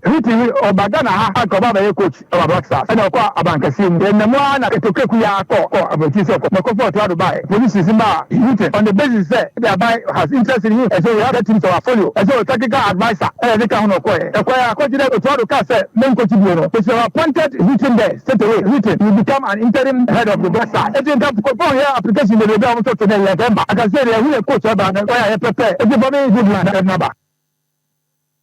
Hiti Obagana ha ko baba ye coach of Black Stars and ko abankasim de na mo na ketokeku ya ko aboti so ko for to buy police simba on the basis say the buy has interest in him and so we have that team to follow and so technical advisor they can no ko ya ko jide to ka say men coach bi no so appointed written there straight away written you become an interim head of the Black Stars and then come for here application they be want to November I can say they coach about ko ya prepare e be good man number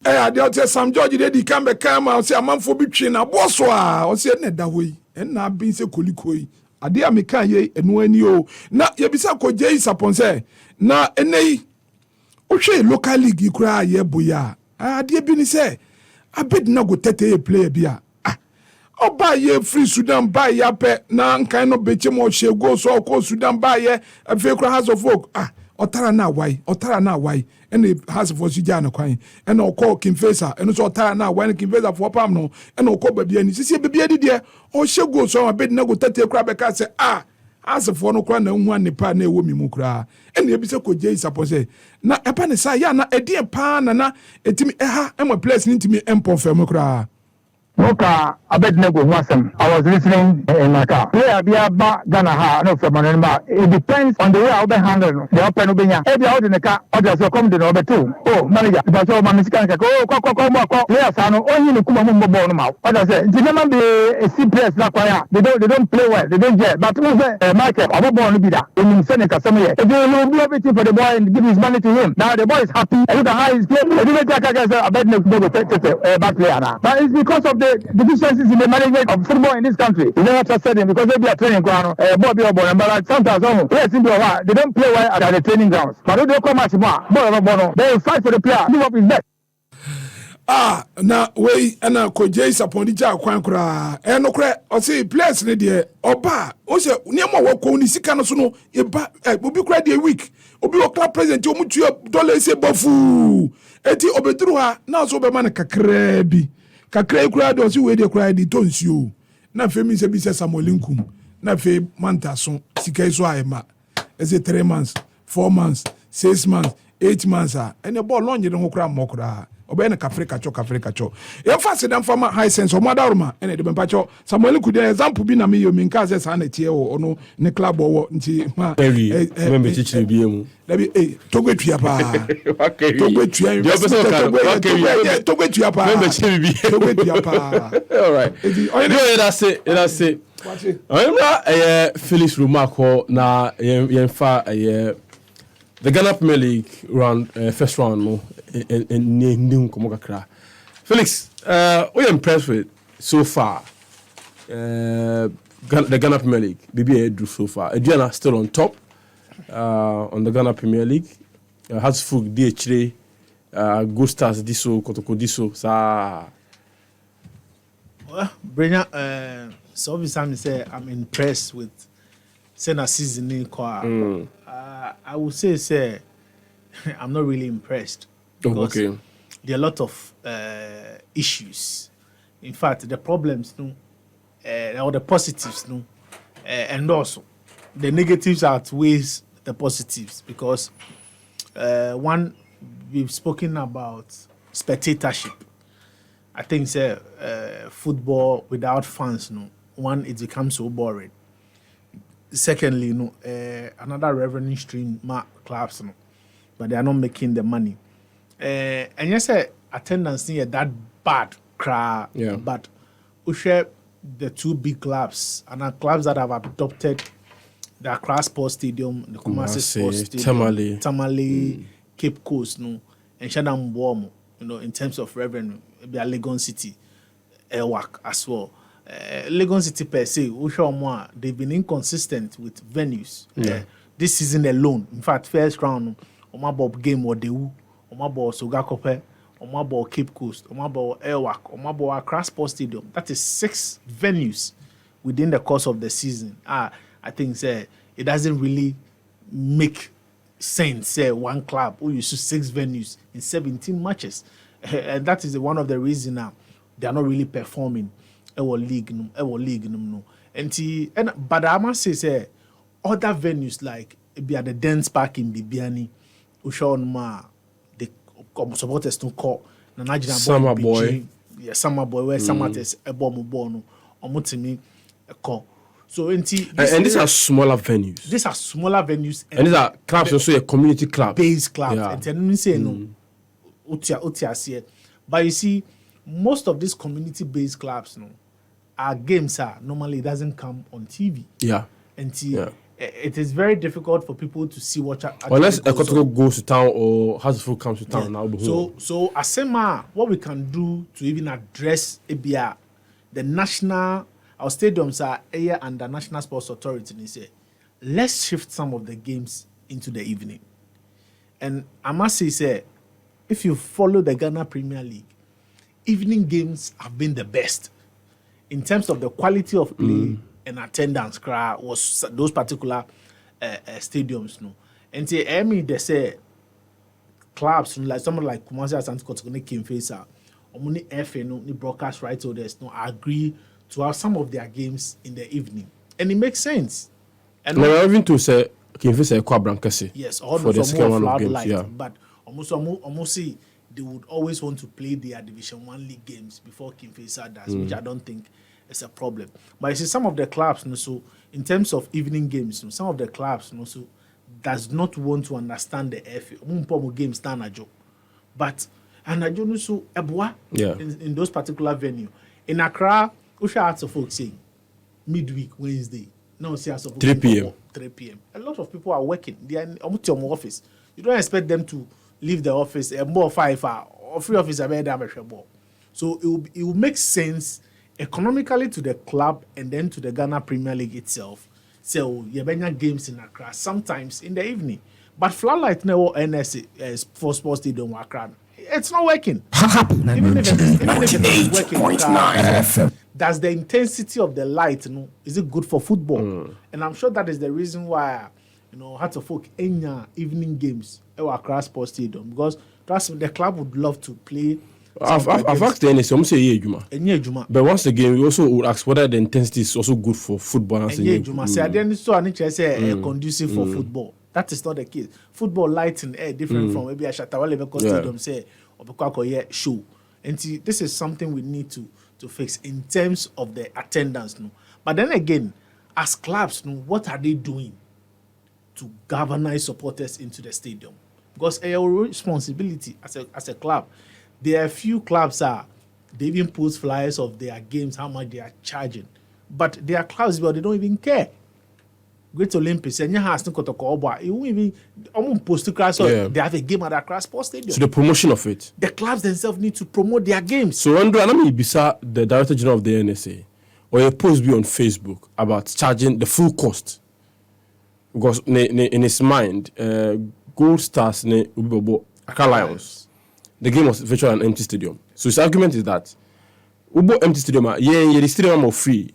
ade Sam George de kambe kama o se amanfo bi twe na boso o se ne da hoyi na bin se kolikoi ade ameka ye enu ani o na ye bisa ko Jay Sapon se na enei o hwe local league kura ye boya ade bi ni se abed na go tete player bia oba ye free Sudan ba ya pe na nkan no beche mo hye go so ko Sudan ba ye afi kura House of Folk otara na wai ene has for sija na kwan ene okọ Kimfesa ene so otara na wai Kimfesa for pam no ene okọ babia ni sisi babia di de o hye go so abed na go tete kura be ka se as for no kwan na hu anepa na ewo mi mu kra ene ebi se ko je support say na epa ne sa ya na edie pa na etimi eha ema place ni ntimi empon fam kra. Moka Abednego Wasem. I was listening in my car. Player Biaba Ghana ha no from Manema. It depends on the way I'll be handling the open Ubenya. Every out in the car, or just come to the other two. Oh, manager, if I saw my Mexican, go, players are no only in Kumamu Bonuma. What I say, Jinama be a C players like they don't play well, they don't get. But Michael, I'm not born to be that. In Seneca, some year. If you will do everything for the boy and give his money to him, now the boy is happy. And look at how he's playing. I didn't take Abednego to back player now. But it's because of the deficiencies in the management of football in this country. You never trusted him because they are training ground. Bobby Obon, but sometimes they don't play well at the training grounds. But they don't come much more. They will fight for the player. Give up his best. Na we ana koje isapondi ja kwan kra no kra o say players ne de oba o se niam wo ko ni sika no so no e ba obi kra de week obi o club president o mutu dollar se bofu eti obeduru ha na so be man kakra bi kakra kura do si we de kura di tonsio na fe mi se bi se samolinkum na fe mantaso sika iso ayema ese 3 months 4 months 6 months 8 months ene ball lonje no kura mokura obena kafrika cho e fa se dan fama high sense o madaruma ene de bempacho samolinkum de example bi na me yo mi nka se sa na tie o no ne club o nti ma me chichiri bi emu dabi togwetua pa togwetua togwetua pa me chichiri bi togwetua pa all right that's it Felix Rumako na yenfa the Ghana Premier League round first round no in komo kakra. Felix, we are impressed with so far the Ghana Premier League. BBA drew so far. Adriana still on top on the Ghana Premier League. Hatsfug DH3 Good Stars Diso Kotoko Diso sa. Well, Brenya, so obviously say I'm impressed with Sena season in Kwa. I would say I'm not really impressed because there are a lot of issues. In fact, the problems, or the positives, and also the negatives outweighs the positives because one, we've spoken about spectatorship. I think football without fans, one, it becomes so boring. Secondly, another revenue stream clubs, but they are not making the money. And yes, attendance here that bad crowd. Yeah. But we share the two big clubs and clubs that have adopted the Accra Sports Stadium, the Kumasi Sports Stadium, Tamale, Cape Coast, and Shadam Bomo, in terms of revenue, maybe a Legon City, Airwork as well. Legon City per se, they've been inconsistent with venues. This season alone, in fact, first round, Omabo game or Dewu, Omabo Sogakope, Omabo Cape Coast, Omabo Airwork, Omabo Accra Sports Stadium. That is 6 venues within the course of the season. I think it doesn't really make sense. One club who use 6 venues in 17 matches, and that is one of the reasons now they are not really performing. League no. But I must say other venues like be at the dance park in Bibiani, Ushon the supporters to call Summer Boy. Yeah, Summer Boy where Summer is a bomb bono or mutimi a call. So and these are smaller venues. These are smaller venues and these are clubs also a community club. Base clubs. Yeah. And then say no Utia. But you see, most of these community-based clubs, our games normally it doesn't come on TV. Yeah. And it is very difficult for people to see what. Unless Ekotoko goes to town or Hasbro comes to town now. So Asema, what we can do to even address ABR, the national, our stadiums are here under National Sports Authority. They say, let's shift some of the games into the evening. And I must say, if you follow the Ghana Premier League, evening games have been the best in terms of the quality of play and attendance. Was those particular stadiums, and they say clubs like someone like Kumasi Asante Kotoko came face out. Omuni FA the broadcast rights holders agree to have some of their games in the evening, and it makes sense. And now even to say can face a Quabrankasi. yes, for the second one of games. light, Yeah. but almost see they would always want to play their Division 1 league games before Kingfisher does, which I don't think is a problem. But you see, some of the clubs, so in terms of evening games, some of the clubs, so does not want to understand the FA. Games stand a job, but and I don't so Ebwa in those particular venue in Accra. Usha hearts of folks saying midweek Wednesday. Now see us 3 p.m. 3 p.m. A lot of people are working. They are in office. You don't expect them to leave the office more 5 hours or free office ball. So it will make sense economically to the club and then to the Ghana Premier League itself. So you have games in Accra sometimes in the evening. But Floodlight now NSA for Sports Stadium Accra. It's not working. Even if it is working, does the intensity of the light, is it good for football? And I'm sure that is the reason why, Hearts of Oak evening games at Accra Sports Stadium, because the club would love to play. I've asked the NSA, I'm saying Juma. But once again, we also would ask whether the intensity is also good for football. Juma. So I didn't say conducive for football. That is not the case. Football light and air different from maybe a Shatawale Stadium say or Bukako show. And see, this is something we need to fix in terms of the attendance. But then again, as clubs, what are they doing to galvanize supporters into the stadium? Because a responsibility as a club. There are a few clubs they even post flyers of their games, how much they are charging. But there are clubs where they don't even care. Great Olympics, and you have to go to Koba. You won't even post to class. They have a game at Accra Sports Stadium. So the promotion of it. The clubs themselves need to promote their games. So Andrew, I'm Ibisa, the Director General of the NSA, or a post be on Facebook about charging the full cost. Because in his mind, Gold Stars ne Ubobo Accra Lions. The game was virtually an empty stadium. So his argument is that Ubo empty stadium, the stadium are free.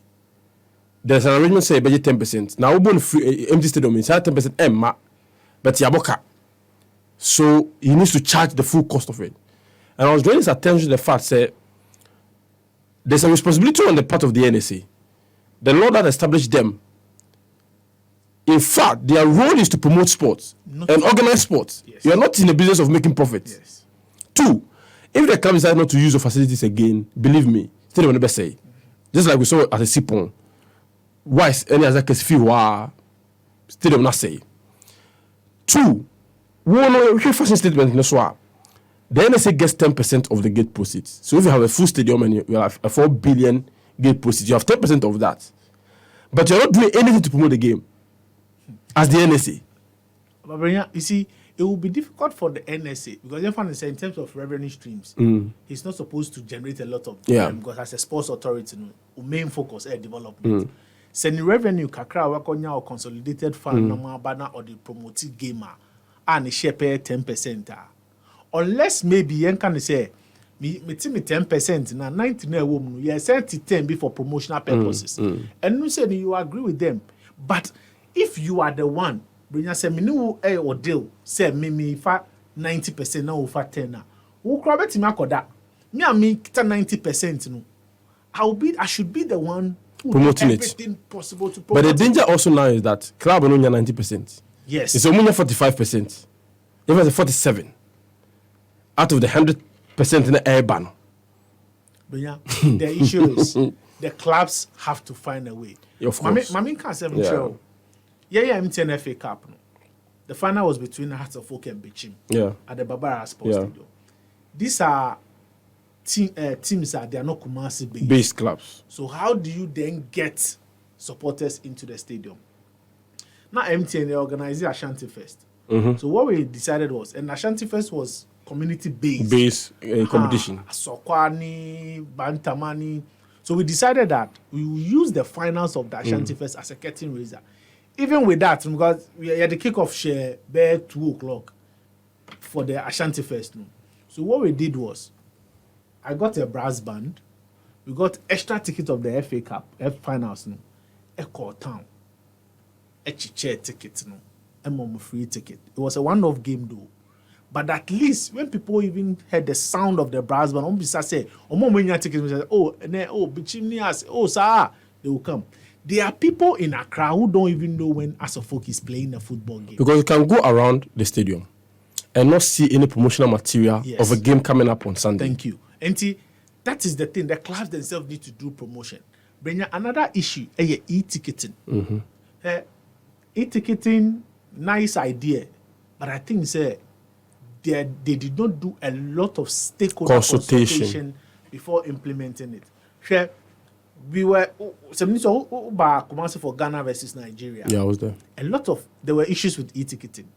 There's an arrangement say budget 10%. Now Ubo free empty stadium inside 10% Emma, but Yaboka. So he needs to charge the full cost of it. And I was drawing his attention to the fact that there's a responsibility on the part of the NSA. The law that established them. In fact, their role is to promote sports and organize sports. Yes. You are not in the business of making profits. Yes. 2, if the club decides not to use the facilities again, believe me, stadium will never say. Just like we saw at the Sipon. Why is any other case feel stadium not say? 2, we hear fashion statement in the SWA. The NSA gets 10% of the gate proceeds. So if you have a full stadium and you have a 4 billion gate proceeds, you have 10% of that. But you're not doing anything to promote the game as the NSA. But you see, it will be difficult for the NSA because in terms of revenue streams, he's not supposed to generate a lot of them because as a sports authority, main focus is development. Sending revenue kakra wakonya or consolidated fund bana or the promoted gamer and share 10%. Unless maybe you can say me 10% na 99 woman you send to 10 before promotional purposes. And you say you agree with them. But if you are the one bring say me no or deal say me fa 90% na over 10 na wo kra beti me akoda me and me 90% no I should be the one promoting everything possible to promote. But the danger also now is that club will only 90%. Yes. It's only 45%. Even the 47 out of the 100% in the air ban. But the issue is the clubs have to find a way. Of course. Mami can say show. Yeah, MTN FA Cup. No. The final was between Hearts of Oak and Bichim at the Barbara Sports Stadium. These are teams that they are not Kumasi based clubs. So how do you then get supporters into the stadium? Now MTN they organized Ashanti Fest. So what we decided was, and Ashanti Fest was community based competition. Sokwani, Bantamani. So we decided that we will use the finals of the Ashanti Fest as a curtain raiser. Even with that, because we had the kickoff share by 2:00 for the Ashanti Fest. No? So what we did was, I got a brass band. We got extra ticket of the FA Cup, finals. No? A call town. A chair ticket. No? A mom free ticket. It was a one-off game though. But at least when people even heard the sound of the brass band, say, "Oh, mom, when you ticket," we say, "Oh, bichimni as, oh, sir," they will come. There are people in Accra who don't even know when Asafok is playing a football game. Because you can go around the stadium and not see any promotional material of a game coming up on Sunday. Thank you. And that is the thing. The clubs themselves need to do promotion. Bring another issue, e-ticketing. E-ticketing, nice idea, but I think they did not do a lot of stakeholder consultation before implementing it. We were for Ghana versus Nigeria. Yeah, I was there. There were issues with e-ticketing.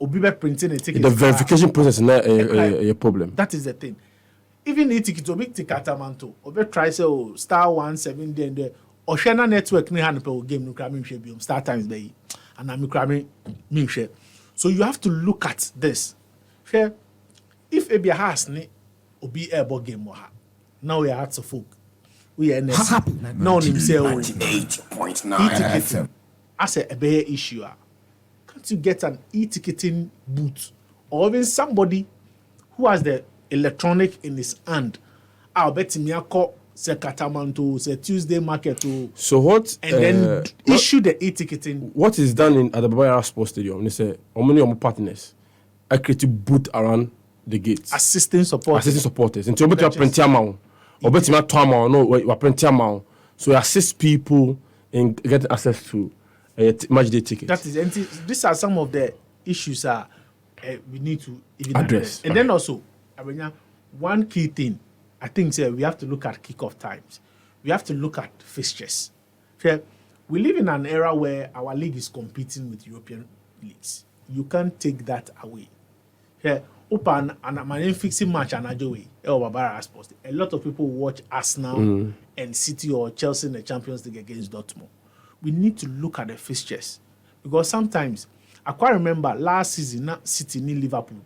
Obibe printing a ticket. The verification process is not a problem. That is the thing. Even e-ticket, Obi tikatamanto. Obi try say *17 then the Oshana network ni hand per game no cramming share biom start times be and I'm cramming me share. So you have to look at this. Share if Ebia has ni Obi airball game wa. Now we are hearts of folk. We are now himself 98.9 as a big issue. Can't you get an e-ticketing booth or even somebody who has the electronic in his hand? I'll bet him say Katamanto, say Tuesday market. So what? And then issue the e-ticketing. What is done at the Babaya Sports Stadium? They say, how many of my partners I create a booth around the gates? Assisting supporters. Until you print your mouth. Or bet you no, you print your mouth. So you assist people in getting access to match day tickets. That is, and these are some of the issues we need to even address. And then also, one key thing, I think we have to look at kickoff times. We have to look at fixtures. We live in an era where our league is competing with European leagues. You can't take that away. Open and my fixing match and Ajowe, a lot of people watch Arsenal and City or Chelsea in the Champions League against Dortmund. We need to look at the fixtures because sometimes I quite remember last season City in Liverpool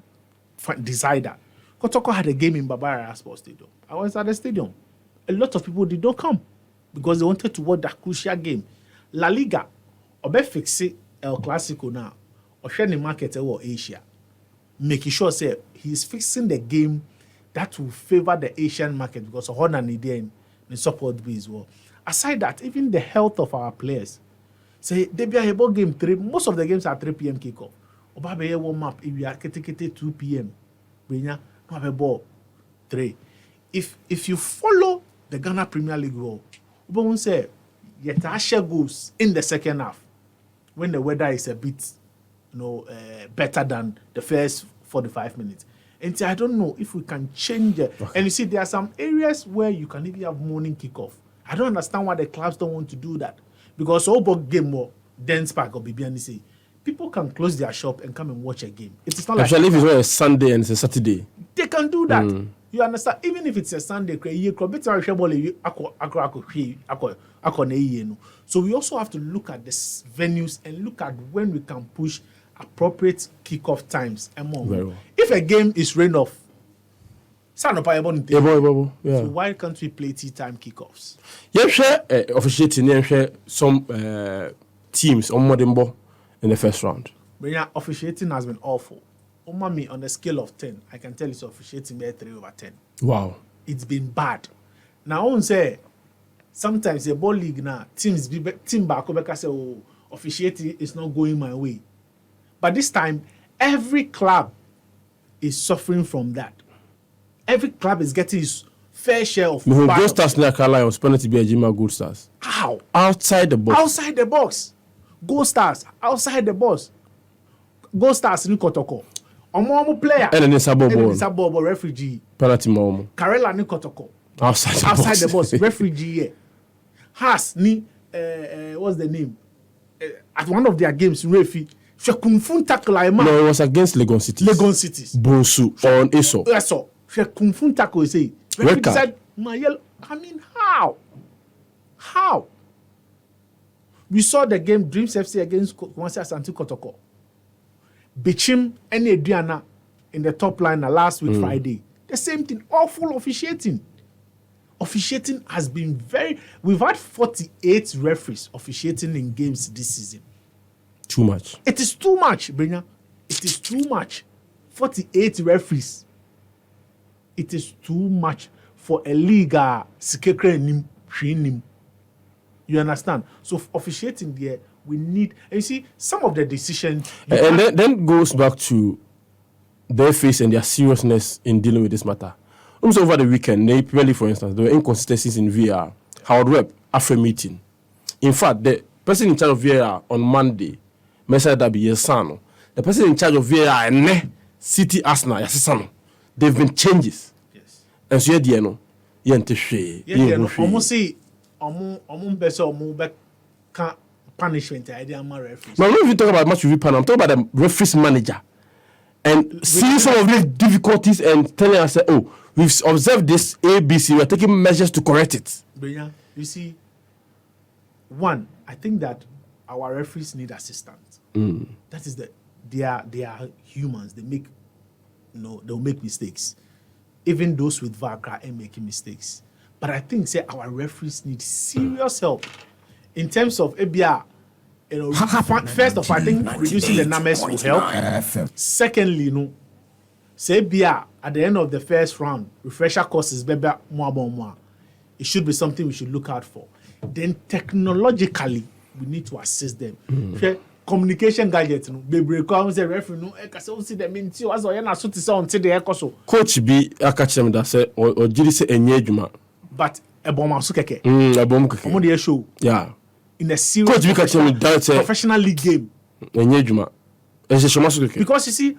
decider. Kotoko had a game in Barbara Sports Stadium. I was at the stadium. A lot of people did not come because they wanted to watch that crucial game. La Liga, obe fixe El Clasico now, or share the market or Asia, making sure say he's fixing the game that will favor the Asian market because of Honor and the support base well. Aside that, even the health of our players, say they be able game 3. Most of the games are 3 p.m. kickoff. Oba be warm up if we are 2 p.m. Benya no have ball 3. If you follow the Ghana Premier League rule, Oba won't say Yetasha goes in the second half when the weather is a bit better than the first 45 minutes. And I don't know if we can change it. Okay. And you see, there are some areas where you can even have morning kickoff. I don't understand why the clubs don't want to do that. Because all game more Dance Park or BBN say people can close their shop and come and watch a game. It's not especially like if it's a Sunday and it's a Saturday. They can do that. You understand? Even if it's a Sunday, so we also have to look at the venues and look at when we can push appropriate kickoff times. Well. If a game is rain off, so why can't we play tea time kickoffs? Officiating some teams on Modimbo in the first round. But officiating has been awful. On a scale of 10, I can tell it's officiating by 3/10. Wow. It's been bad. Now, I won't say sometimes the ball league now, team back over say, officiating is not going my way. But this time, every club is suffering from that. Every club is getting his fair share of Gold Stars near Carlisle was supposed to be a Jima Gold Stars. How? Outside the box. Outside the box. Gold Stars. Outside the box. Gold Stars in Kotoko. Omo player. And then it's a Bobo refugee. Penalty Momo. Karela ni Kotoko. Outside the box. Refugee. Yeah. Has ni what's the name? At one of their games, Refi. No, it was against Legon Cities. Brosu on Eso. Yes, sir. Kung Fu tackle say. Said, I mean, how? We saw the game Dreams FC against Kumasi Asante Kotoko. Bichim and Adriana in the top line last week Friday. The same thing. Awful officiating. Officiating has been we've had 48 referees officiating in games this season. Too much. It is too much, Brenya. It is too much. 48 referees. It is too much for a league. You understand? So officiating there, we need. And you see, some of the decisions. And then goes back to their face and their seriousness in dealing with this matter. Almost over the weekend, Premier League, for instance, there were inconsistencies in VAR. Howard Webb, after a meeting. In fact, the person in charge of VAR on Monday, Mesa Dabi Yesano, the person in charge of VAR, City Arsenal, Yasano, there have been changes. Yes. And so, you know, almost say, can't punishment. I didn't referee. But I'm not even talking about match review panel. I'm talking about the referee's manager. And seeing some of these difficulties and telling us, oh, we've observed this ABC, we're taking measures to correct it. But yeah, you see, one, I think that our referees need assistance. That is they are humans. They make, they'll make mistakes. Even those with VAR are making mistakes. But I think our referees need serious help in terms of ABR. First of all, I think reducing the numbers will help. Secondly, say BR at the end of the first round, refresher courses better more. It should be something we should look out for. Then technologically, we need to assist them. Communication gadgets, baby, come say referee no, I can see them in two as I na so to say until the echo. Coach be akachem that say or jiri say enye adwuma. But a bomb so keke. A bomb keke. Omo dey show. Yeah. In a serious professional league game. Enye adwuma. E se shoma so keke. Because you see,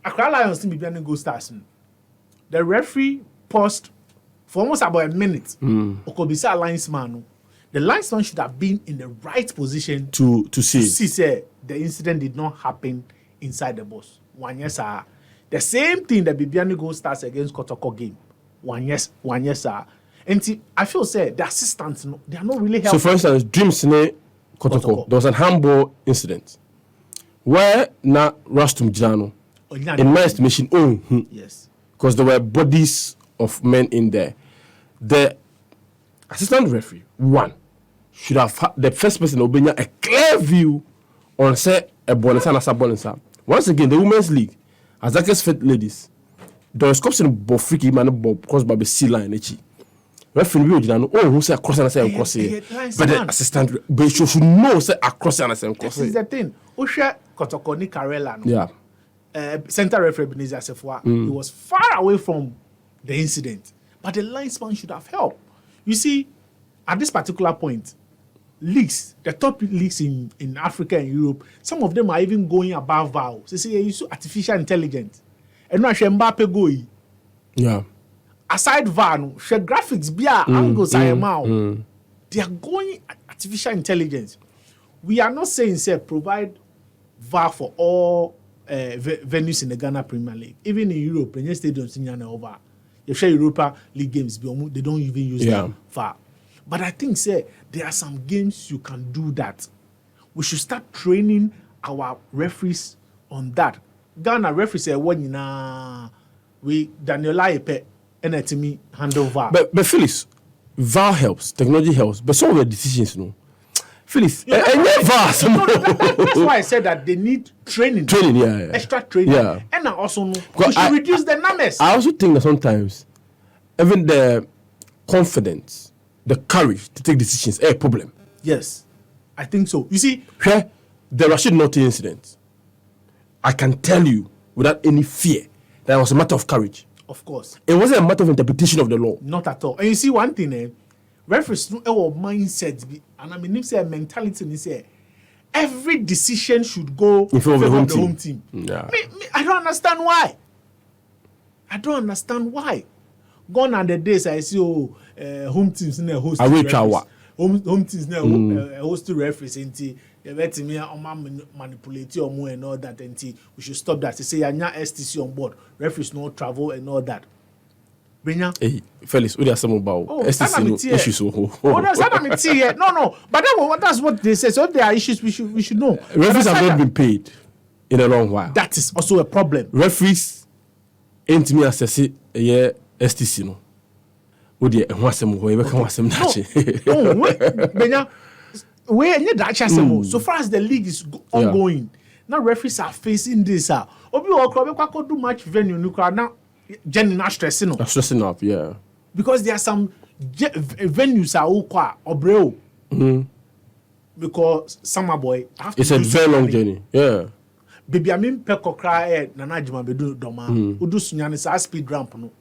Accra Lions team be go stars. The referee paused for almost about a minute. Okobisa linesman. The linesman should have been in the right position to see say the incident did not happen inside the box. 1 year, sir. The same thing that Bibiani Gold Stars against Kotoko game. 1 year, sir. And I feel the assistants, they are not really helpful. So for instance, Dreams ne Kotoko, there was a handball incident where na Rastum Jano, in my estimation, yes, because there were bodies of men in there. The assistant referee, one, should have the first person obeying a clear view on say a bonus and a sabonisa. Once again, the women's league, as Zaka's fit ladies, there is corruption both freaky man caused by the sea line. Referee who say across and say across here, but the assistant but should know say across and say across. This is the thing. Osha Kotoko ni Karela. Yeah. Center referee Beniza Sefwa. He was far away from the incident, but the linesman should have helped. You see, at this particular point, leagues, the top leagues in Africa and Europe, some of them are even going above VAR. So say you use artificial intelligence. And now Mbappe go. Yeah. Aside VAR, share graphics, angles, they are going artificial intelligence. We are not saying provide VAR for all venues in the Ghana Premier League. Even in Europe, when stadiums in over. You share Europa League games, they don't even use them VAR. But I think there are some games you can do that. We should start training our referees on that. Ghana referees say we Daniel Ayepe and me handle VAR. But Phyllis, VAR helps, technology helps, but some of the decisions, Phyllis, that's why I said that they need training. Extra training. Yeah. And I also know we should reduce the numbers. I also think that sometimes even the confidence, the courage to take decisions is a problem. Yes, I think so. You see, the Rashid Notti incident, I can tell you without any fear that it was a matter of courage. Of course. It wasn't a matter of interpretation of the law. Not at all. And you see one thing, referees no mindset, and I mean, say mentality is every decision should go in favor of the home team. Yeah. I don't understand why. Gone are the days I see home teams in a host. Home teams now host to referees and let me manipulate your more and all that and we should stop that. They say you're STC on board, referees no travel and all that. Hey, Felix, what are some about STC issues? No. But that's what they say. So there are issues we should know. Referees have not been paid in a long while. That is also a problem. Referees ain't me assess STC no. What do you want some way? So far as the league is ongoing, now referees are facing this. Obi do match venue now. Jenny stressing up. Stressing up, yeah. Because there are some venues are obreo. Because summer boy, it's a very long journey. Yeah. Baby, I mean, Peko cry, Nana Jima Bedu Doma, Udu Sunyanis, I speed ramp, no.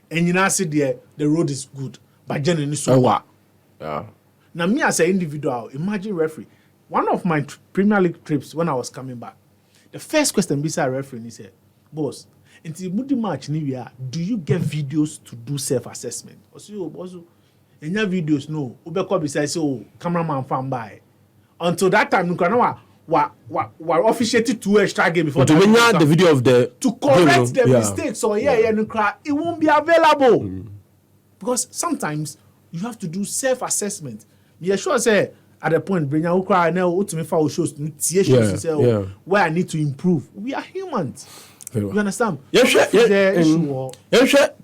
And you know, see the road is good, but generally so what? Yeah. Now, me as an individual, imagine referee. One of my Premier League trips when I was coming back, the first question beside referee, he said, boss, until Moody match, do you get videos to do self-assessment? Also, and your videos, no. Ubeko besides, cameraman fan by. Until that time, you can know what officiated 2 extra game before to win the video of the to correct the mistakes or it won't be available because sometimes you have to do self-assessment. Me sure say at the point bring out cry now ultimate foul shows where I need to improve. We are humans. You understand?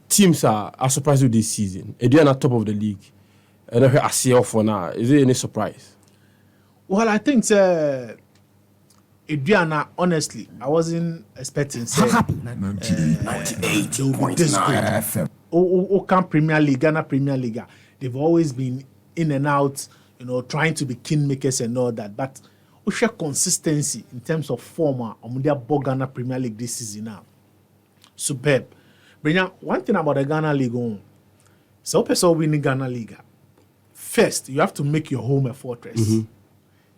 Teams are surprised with this season. They are at top of the league. And I see off for now. Is there any surprise? Well, I think Adriana, honestly, I wasn't expecting say Premier League, Ghana Premier League. They've always been in and out, trying to be kingmakers and all that. But we share consistency in terms of form on their Ghana Premier League this season now. Superb. Brenya, one thing about the Ghana League, so person winning Ghana League. First, you have to make your home a fortress.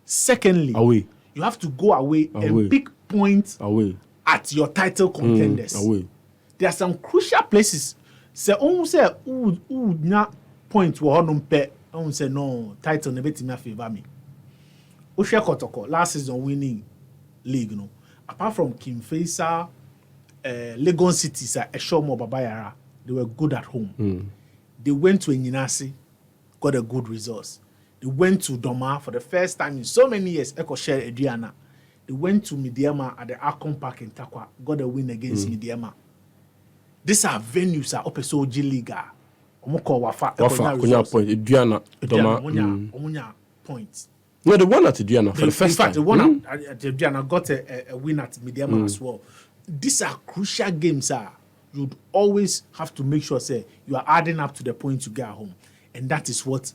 Secondly, away. You have to go away and pick points at your title contenders. There are some crucial places. Say, say, point say no title never to favor me. Oshe Kotoko last season winning league, apart from Kim Faisal, Legon City, Eshomo Babayara, they were good at home. They went to Enyinasi, got a good results. They went to Doma for the first time in so many years. Echo share Adriana. They went to Midiama at the Akon Park in Takwa. Got a win against Midiama. These are venues at Opeso G Liga. Omoko Wafa. Wafa. Point. Adriana. Doma. Omunya points. No, the one at Adriana for the first time. In fact, the one at Adriana got a win at Midiama as well. These are crucial games. You'd always have to make sure say you are adding up to the point you get at home, and that is what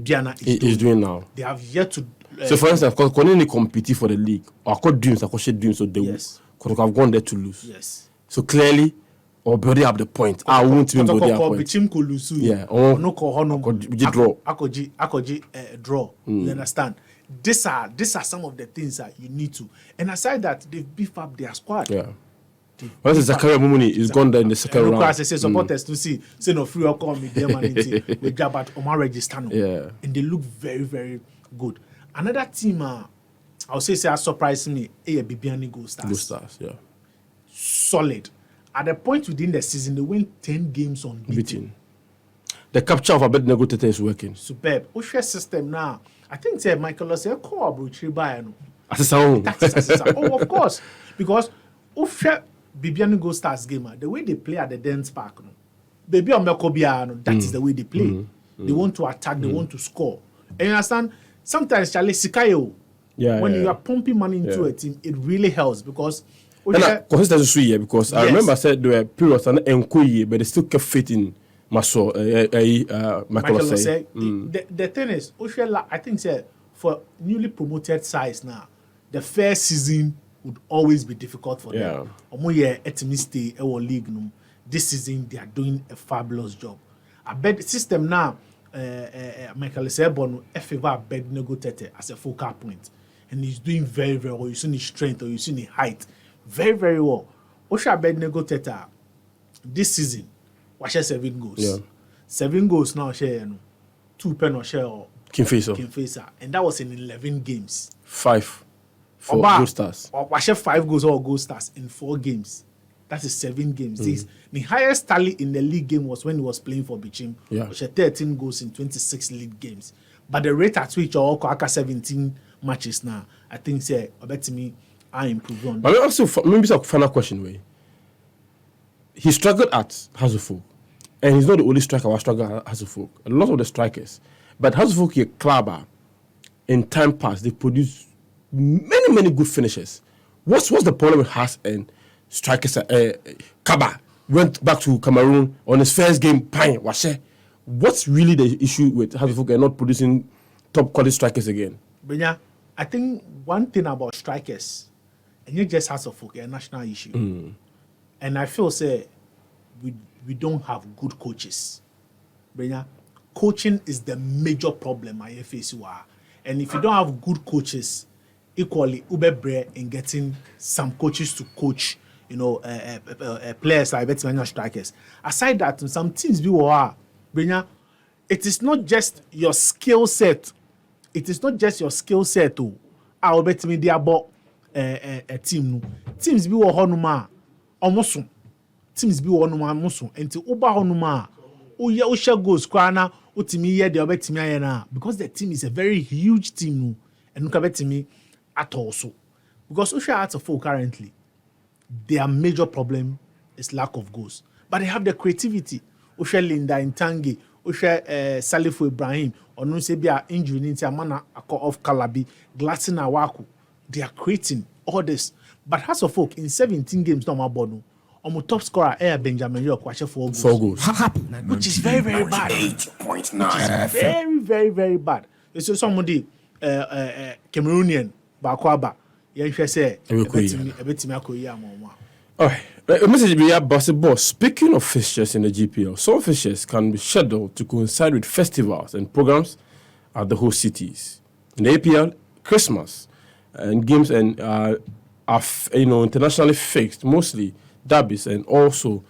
Diana is doing now. They have yet to. So, for instance, because when compete for the league, or could dreams, so they could have gone there to lose. Yes. So clearly, or building up the point. I won't even build up point. Yeah. No draw. Akoji draw. You understand? These are some of the things that you need to. And aside that, they've beefed up their squad. Yeah. Once Zakaria Mumuni is gone there in the second round. I say supporters to see no free or call me there man with Jabat Omar Registano. Yeah. And they look very, very good. Another team I'll say surprised me, Bibiani Gold Stars. Gold Stars, yeah. Solid. At the point within the season, they win 10 games unbeaten. The capture of Abednego Tete is working. Superb. Oshe system now. I think Michael say call Bruchri Bayano. Oh, of course. Because Oshe Bibiani Gold Stars gamer, the way they play at the dance park, baby on Mekobiano, that is the way they play. They want to attack, they want to score. And you understand? Sometimes Charlie Sikayo, when you are pumping money into a team, it really helps because consistency because I remember I said there were periods and Nkoye, but they still kept fitting Maso Michael say. The thing is, I think for newly promoted sides now, the first season would always be difficult for them. Stay league. This season they are doing a fabulous job. I bet the system now, Michael Sebon favor Abednego Tete as a focal point, and he's doing very, very well. You see his strength or you see his height, very, very well. Osha Abednego Tete this season, watch 7 goals. Yeah. 7 goals now. Share 2 pen or share or Kimfesa, and that was in 11 games. 5. For Gold Stars. Or 5 goals or Gold Stars in 4 games. That is 7 games. The highest tally in the league game was when he was playing for Bichim. Yeah. Which 13 goals in 26 league games. But the rate at which Aka 17 matches now, I think me I improve on. But also maybe it's a final question way. He struggled at Hazelfolk. And he's not the only striker who struggled at Hazelfolk. A lot of the strikers. But Hazelfolk is a clubber. In time past, they produce many good finishes. What's the problem with Haas and strikers? Kaba went back to Cameroon on his first game. What's really the issue with Hazelfolk and not producing top quality strikers again. Benya, I think one thing about strikers, and you just has a national issue. And I feel say we don't have good coaches. Benya, coaching is the major problem I face. And if you don't have good coaches, equally ubebre in getting some coaches to coach, players like better strikers. Aside that, some teams Benya, it is not just your skill set. It is not just your skill set. I'll bet me they about a team. No teams be honuma almost. Teams be honuma almost. Until uba honuma. Usha goes kwana. Utimi ye de bet me na because the team is a very huge team. No and look at me at also because Usha Arts of currently their major problem is lack of goals, but they have the creativity. Usha Linda Intangi. Usha Salifu Ibrahim or no say be a injury into a man of Kalabi, Glasson Awaku. They are creating all this. But as of folk in 17 games, no more bono. Top scorer Benjamin York watch 4 goals. Which is very, very bad. 8.9. Very, very, very bad. So somebody Cameroonian Bakwaba. Yeah, say all right. A message be basketball. Speaking of fixtures in the GPL, some fixtures can be scheduled to coincide with festivals and programs at the host cities. In the APL, Christmas and games and are internationally fixed, mostly derbies, and also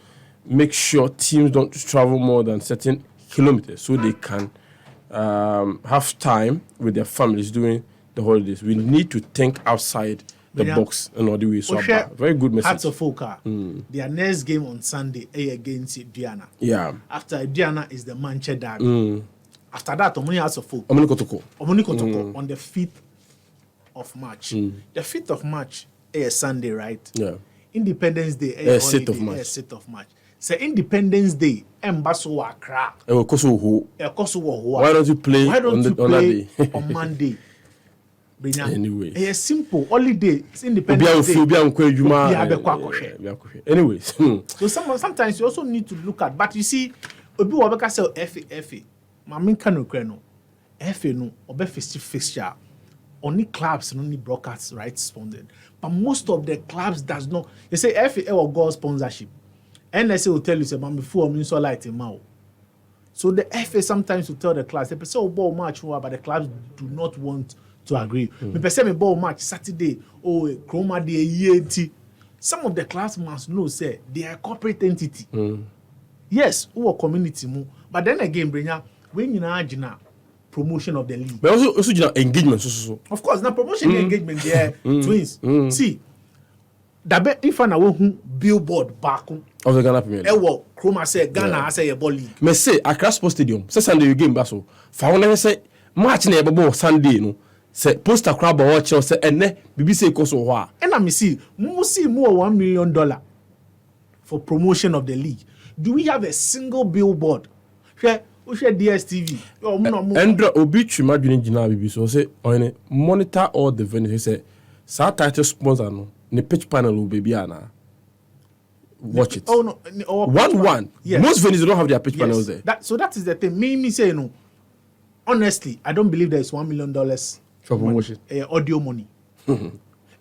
make sure teams don't travel more than certain kilometers so they can have time with their families during the holidays. We need to think outside the box and all the way. So very good message. Hearts of Folk. Their next game on Sunday against Diana. Yeah. After Diana is the Manchester derby. After that, Omoni Hearts of Folk. Omoni Kotoko on the 5th of March. The 5th of March is Sunday, right? Yeah. Independence Day is 6th of March. So Independence Day, Embasso Accra. Why don't you play on that day? On Monday. Anyway, it's simple holiday. It's Independence Day. Anyways, so sometimes you also need to look at. But you see, Obi Wabeka say FA. Mamin kanu kreno. FA no obe fixture. Only clubs and only broadcast rights sponsored. But most of the clubs does not. They say FA will go sponsorship. NSA will tell you say man before me so light in mouth. So the FA sometimes will tell the clubs they say ball match but the clubs do not want to agree. Me say me ball match Saturday Chroma Day some of the clubs must know say they are a corporate entity. Yes, who are community mu. But then again, Brenya, when you know promotion of the league. But also engagement. Of course, now promotion engagement there twins. See, that if I know who billboard back of the Ghana Premier League. Ewo Chroma say Ghana say a ball league. Me say Accra Sports Stadium. Say Sunday you game baso. For one say match na ebo Sunday no. Say poster crowd watch say ene BBC ko so ho a. And I me see more $1 million for promotion of the league. Do we have a single billboard? Share DSTV. Endra obi twima dwene gina BBC so say on monitor all the venues say sa title sponsor no ne pitch panel will be ana. Watch it. Oh no, 1-1. Yes. Most venues don't have their pitch panels there. So that is the thing. Me say no. Honestly, I don't believe there is $1 million for promotion. Audio money.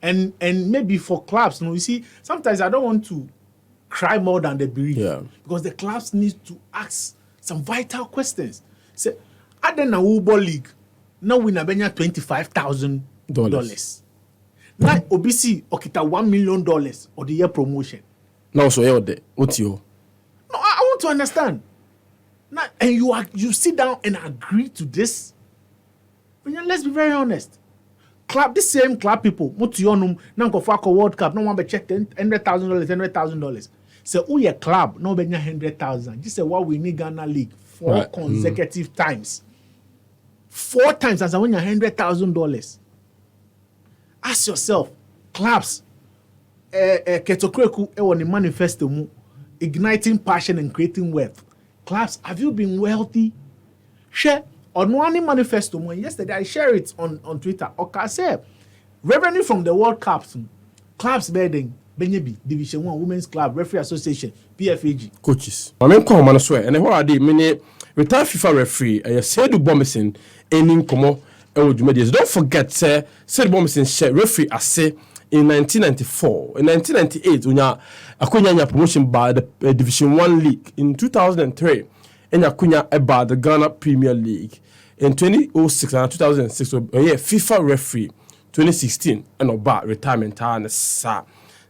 and maybe for clubs, you see, sometimes I don't want to cry more than the bereaved because the clubs need to ask some vital questions. Say, other than Uber League, now we na benya $25,000. Now OBC okita $1 million or the year promotion. Now so what's your? No, I want to understand. Now, and you sit down and agree to this. But let's be very honest. This same club people, Mutiyonum, Nankofako World Cup, no one be check $100,000. So who your club, no be 100,000. This is what we need Ghana League 4 consecutive times. 4 times as I win $100,000. Ask yourself, clubs, Ketokreku on the manifesto, igniting passion and creating wealth. Clubs, have you been wealthy? Share on one manifesto. Yesterday I share it on Twitter. Okay, say revenue from the World Cups, clubs bedding, Benyebi, Division 1 Women's Club, Referee Association, PFAG. Coaches. I mean, come on, I swear. And what I did, retired FIFA referee, Seidu Bomison, ending Komo. Don't forget, Seidu Bomison share referee ase in 1994. In 1998, Akunya promotion by the Division 1 League. In 2003, Akunya by the Ghana Premier League. In 2006 and 2006, FIFA referee 2016 and about retirement time sa.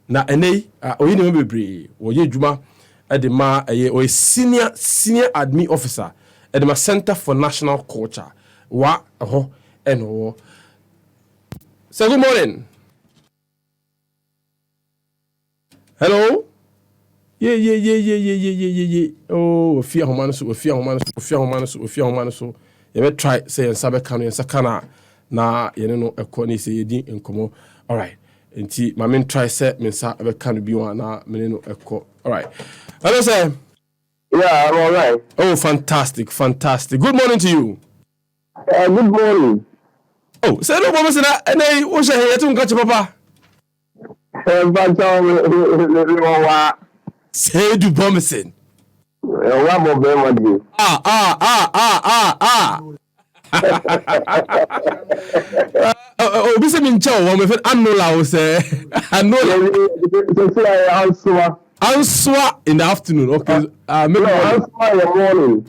Na ene oyini me bebre wo ye djuma e de ma o senior admin officer e de ma Center for National Culture wa ho eno. Say good morning. Hello. Yeah. Oh, fear humanus. You better try say and sabe kanu and sakana na ye no ekoni say yedi enkomo. All right. Nti my main try say me sa be kanu bi wan na me no eko. All right. Hello sir. Yeah, I'm all right. Oh, fantastic. Good morning to you. Good morning. Oh, Seidu Bomison na wo she he yetu nka papa. Seidu Bomison. Obi se min chawo me fe anola wo se anola answa in the afternoon. Okay, maybe answa in the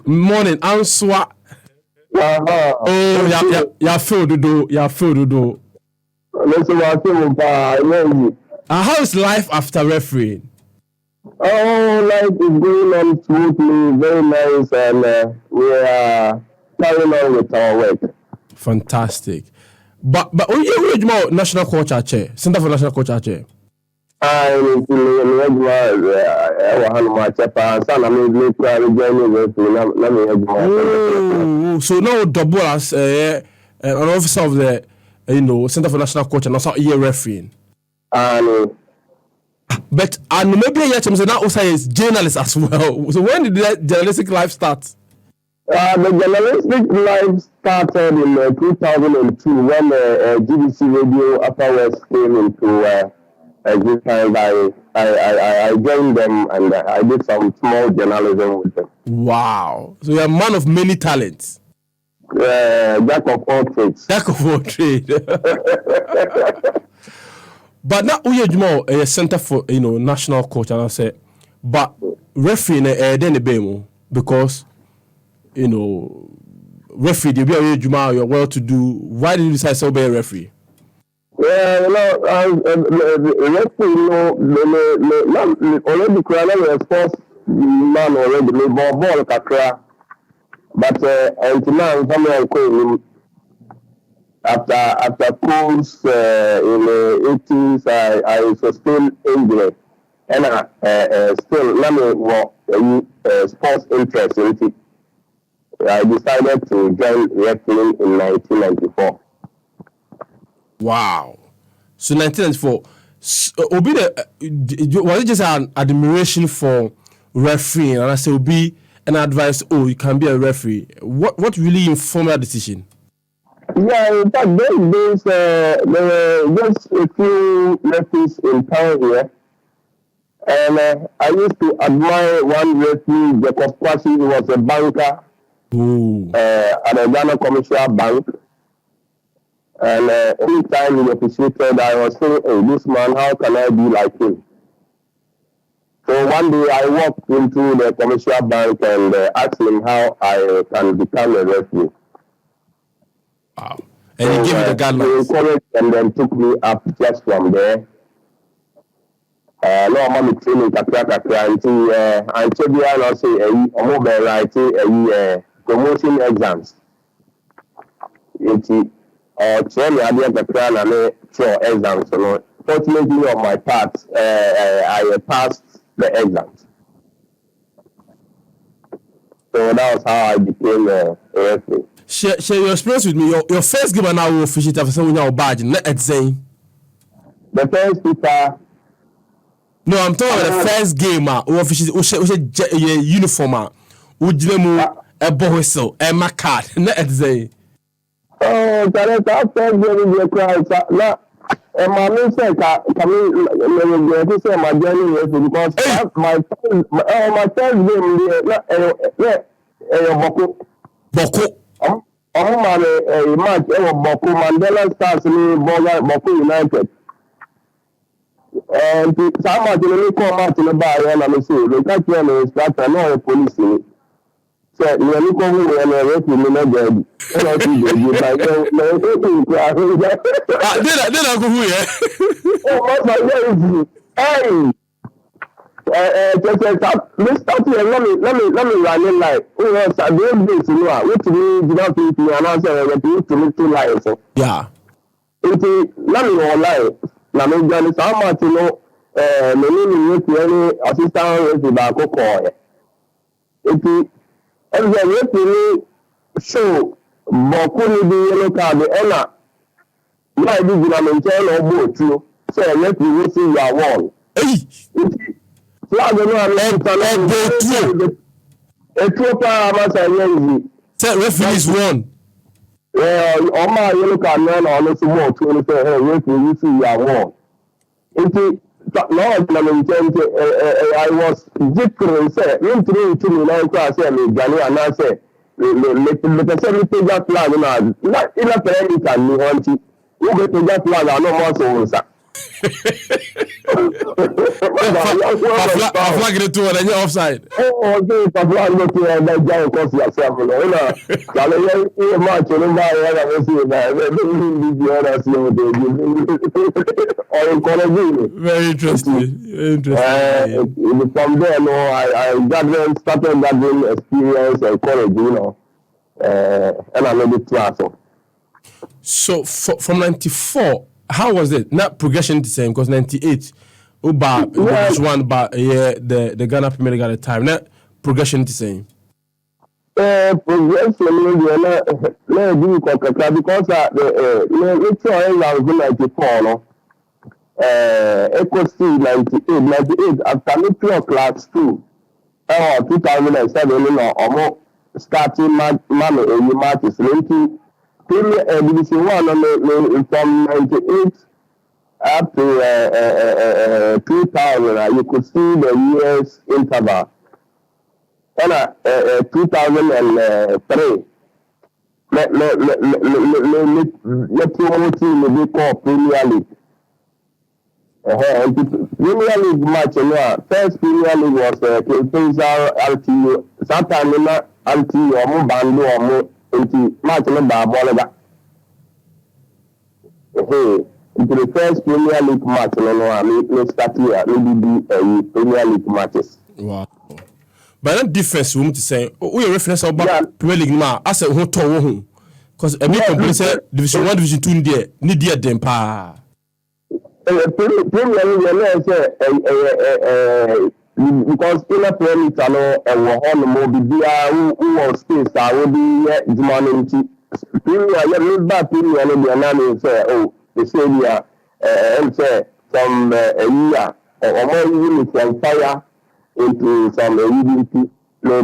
morning answa. Oh, ya feel do. How is life after refereeing? Oh, life is going on smoothly, very nice, and we are carrying on with our work. Fantastic. But you National Culture Chair, Center for National Culture Chair. So now double as an officer of the Center for National Culture, not so year refereeing. But maybe yet now also is journalist as well. So when did the journalistic life start? The journalistic life started in 2002 when GBC Radio afterwards came into existence. I joined them and I did some small journalism with them. Wow! So you're a man of many talents. Jack of all trades. But now we are a center for national culture, and I say, but referee then the bemo because referee they be a juma you're well to do. Why did you decide to be a referee? Yeah, referee already created a sports man already ball kakra, but until now someone called after course in the 80s, I sustained injury, and still let me sports interest in it. I decided to join wrestling in 1994. Wow! So 1994. Was it just an admiration for refereeing, and I say Obi an advice? Oh, you can be a referee. What really informed that decision? Yeah, in fact, those days there were just a few referees in town here, and I used to admire one referee, Jacob Kwasi. He was a banker at a Ghana commercial bank, and anytime he appreciated, I was saying, "Hey, this man, how can I be like him?" So one day I walked into the commercial bank and asked him how I can become a referee. Wow. And he gave you the guidelines. And then took me up just from there. No, I'm training kakra until I told you I say a mobile writing promotion exams. Train me idea kakra and throw exams. So fortunately on my part, I passed the exams. So that was how I became a referee. Share your experience with me. Your first game now will officiate after saying your badge. Let's say the first people. No, I'm talking about the first game. We officiate. We uniform. We demo a whistle, a card. Let's say. Oh, that first game is a crowd. Now, my main say, coming, say my journey because my first game. Boko. man a match Boko Mandela Stars in Boko United. And some match in the match in the bar and I'm saying they catch you on the instructor, no police. So you are looking at a referee in the bed. And I see you like Then I go here. oh my God. Let's start here. Let me run in like yes, I did this, you know. What to do without thinking and answer that you to look 2 lines. Yeah. Let me go live. Now me Johnny so much you know me need any assistant with back call. It every show Boku ni bi yellow card ena. Why did you maintain or boat you? So let me see your wall. Hey. I don't know. A trooper must have easy. Say referees won. On my yellow card, man, on the small 24 you see your wall. I was different, say, into to me, like I said, Gani, and I said, the 70 that flag, not in a parent and you want to. You get to that flag, I know more so. Flag it to and you're offside. Oh, okay, flag it to and that giant cost yourself. You match and I see that. Very interesting. From there, I got started that experience and college, and I made it class. So from 94. How was it? Not progression the same because 98, Uba was one, but the Ghana Premier League at the time. Not progression the same. Progression, because let's say I was 94, no. Echo C 98 after me class 2. 2007, almost starting matches. Division 1 from 98 up to 2000, you could see the years interval. And 2003, let team be called Premier League. Premier League match, first Premier League was Kinshasa LTU. Sometimes LTU or Mubando or Mu. Match number Bolaga. Into the first Premier League match, let's start here. Maybe the Premier League matches. Wow. But that difference, we need to say, we reference about Premier League now. I said, who told who? Because a big company said Division 1, Division 2, there, need dear them pa. Premier League, because in a Premier League, and we're on the mobile, who was space, I will be demanding Premier, bad Premier League, say, oh, the same year, and say, from a year, or more units from fire into some UDP, no,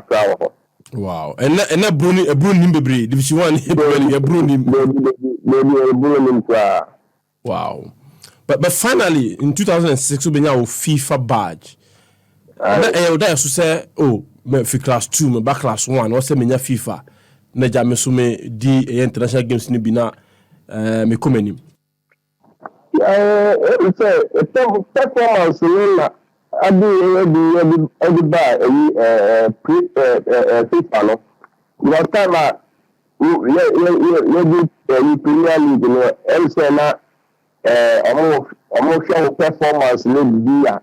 crowd. Wow. And that Bruni, a Bruni, Division 1, a Bruni. Wow. But finally, in 2006, we have a FIFA badge. That is to say, oh, me for class 2, me back class 1, what's the FIFA? Neja me sume di international games ni bina me komeni. It's a performance in every bar FIFA no. Last time you Premier League no, almost show performance in the year.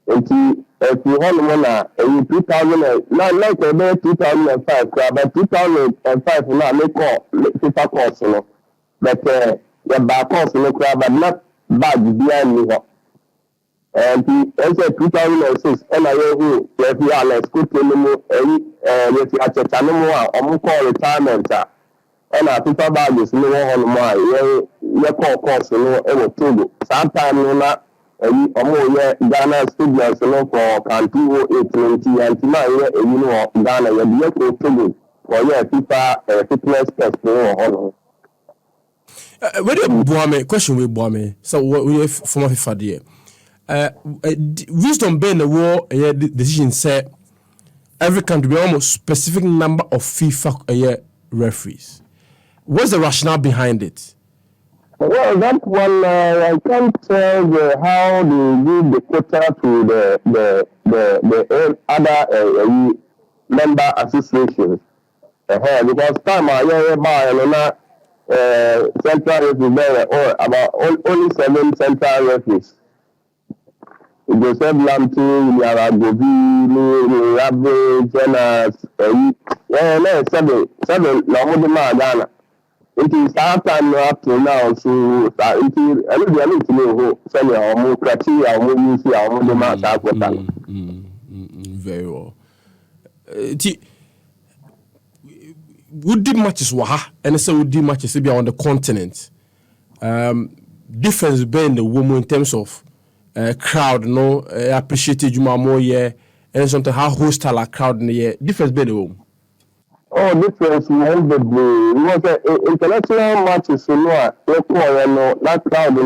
If you hold on in 2000, not like about 2005, but 2005 now make call FIFA course, but the back course but not bad behind me. And the 2006, and I know if you are let's go to if you have a channel or call retirement, and I FIFA badges no on my call course, Togo. Sometimes not. Ghana studios for Kantu 820 and tonight, Ghana, you're Togo, or FIFA fitness test. Where do Boame question with Boame? So, we have former FIFA there. Wisdom being the war, decision said every country be almost specific number of FIFA referees. What's the rationale behind it? Well, that one I can't tell how they give the quota to the other member associations. Because time I hear about central referees there or about only 7 central referees. Joseph Lamtu, Yara Gobi, Rabe, Jonas, seven, no Ghana. It is that time up to now, so it is a little bit to know who more criteria, more music, more mass. Very well. Would the matches waha and so would the matches be on the continent? Difference between the woman in terms of crowd, no appreciated Juma more and something how hostile a crowd in the year. Difference between the woman. Oh, difference won't be because international matches, that crowd,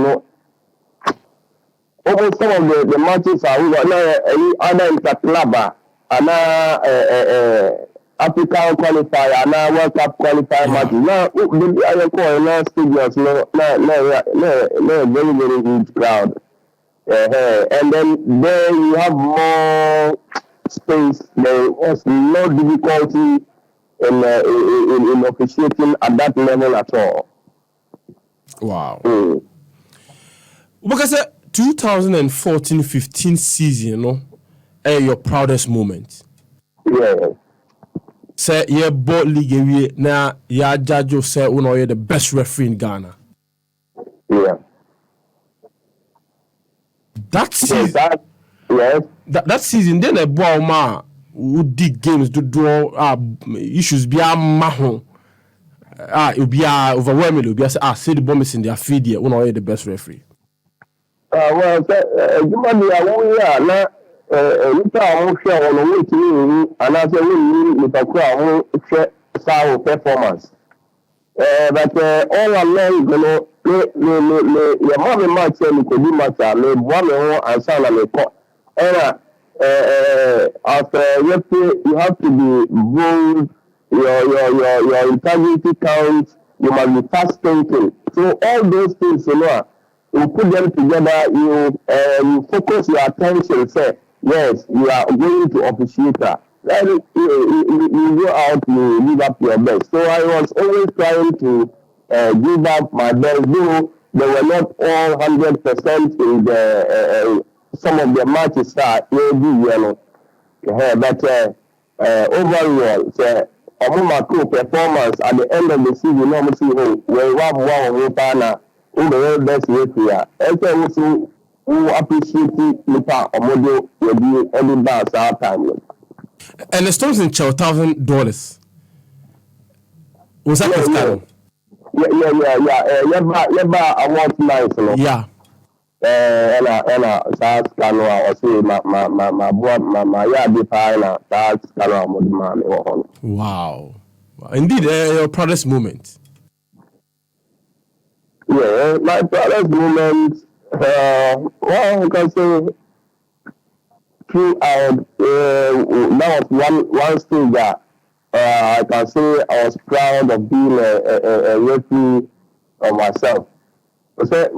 almost some of the matches are any other interclub, African qualifier, and World Cup qualifier matches. Now, the other corner stadiums, no, very, very huge crowd. And then there you have more space. There was no difficulty in officiating at that level at all. Wow. Because 2014-15 season, your proudest moment. Yeah. Say your board league now your judge say you're the best referee in Ghana. Yeah. That season, that season, then a boy ma who did games to do issues be a mahon. It will be overwhelming. It will be Seidu Bomison their feed here. You're the best referee. Well, performance. But all along, your mother match and could be much. And son after you have to be bold. Your integrity counts. You must be fast thinking. So all those things, you put them together. You focus your attention. Say yes, you are going to officiate that. Then you go out, you give up your best. So I was always trying to give up my best. Though they were not all 100% in the some of the matches that but overall, so performance at the end of the season, obviously, we have one partner who the best referee. And also who appreciate Nipa Omodo will be every dance our time. And the storms in $1,000. Was that the time? Yeah. I want nice, Yeah. That's kind of say my boy, my yard partner. That's kind of man. Wow. Indeed, your proudest moment. Yeah, my proudest moment. Well, you can say throughout. That was one stage that I can say I was proud of being a referee of myself. Say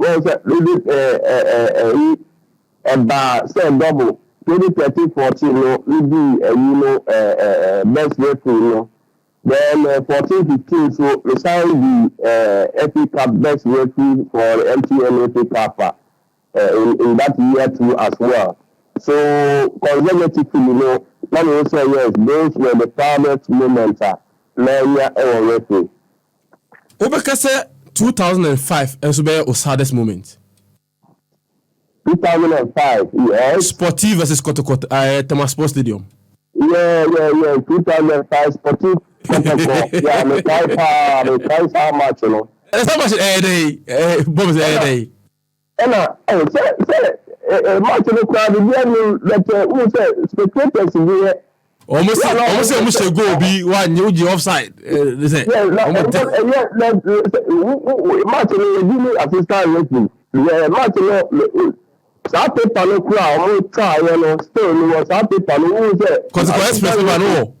double 2013-14 best referee then 14-15 so we signed the FA Cup best referee for the MTN FA Cup in that year too as well. So consecutively, let me say yes, those were the proudest moments referee. Obekase 2005 and so be your saddest moment. 2005, yes. Sportive versus Kotoko Thomas Sports Stadium. Yeah. 2005 Sportive Kotoko. Yeah, me try how much, How much day? Bob day. Say match no crowd that who say spectators here. Almost go be one you offside. They say. Match no assistant referee. Yeah, match no saa paper no kura o try no still no saa paper no who say consequence paper no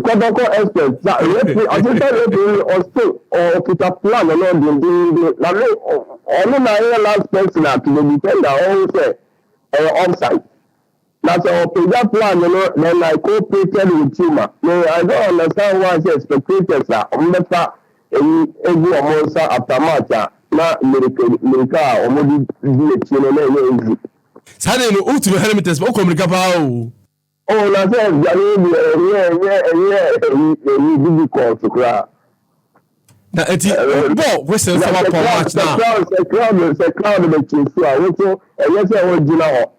Kotoko Express. That referee, I think that referee also or kita plan or not the na me only na here last person at the defender also offside. That's our program plan, then I cooperated with Chima. No, I don't understand why the spectators are every monster after match. Na America omodi easy. Sade no ultimate helmeters ba America pa o. Oh, na say difficult to cry. Na eti ball we say for match now. The crowd be too so yes we gina ho.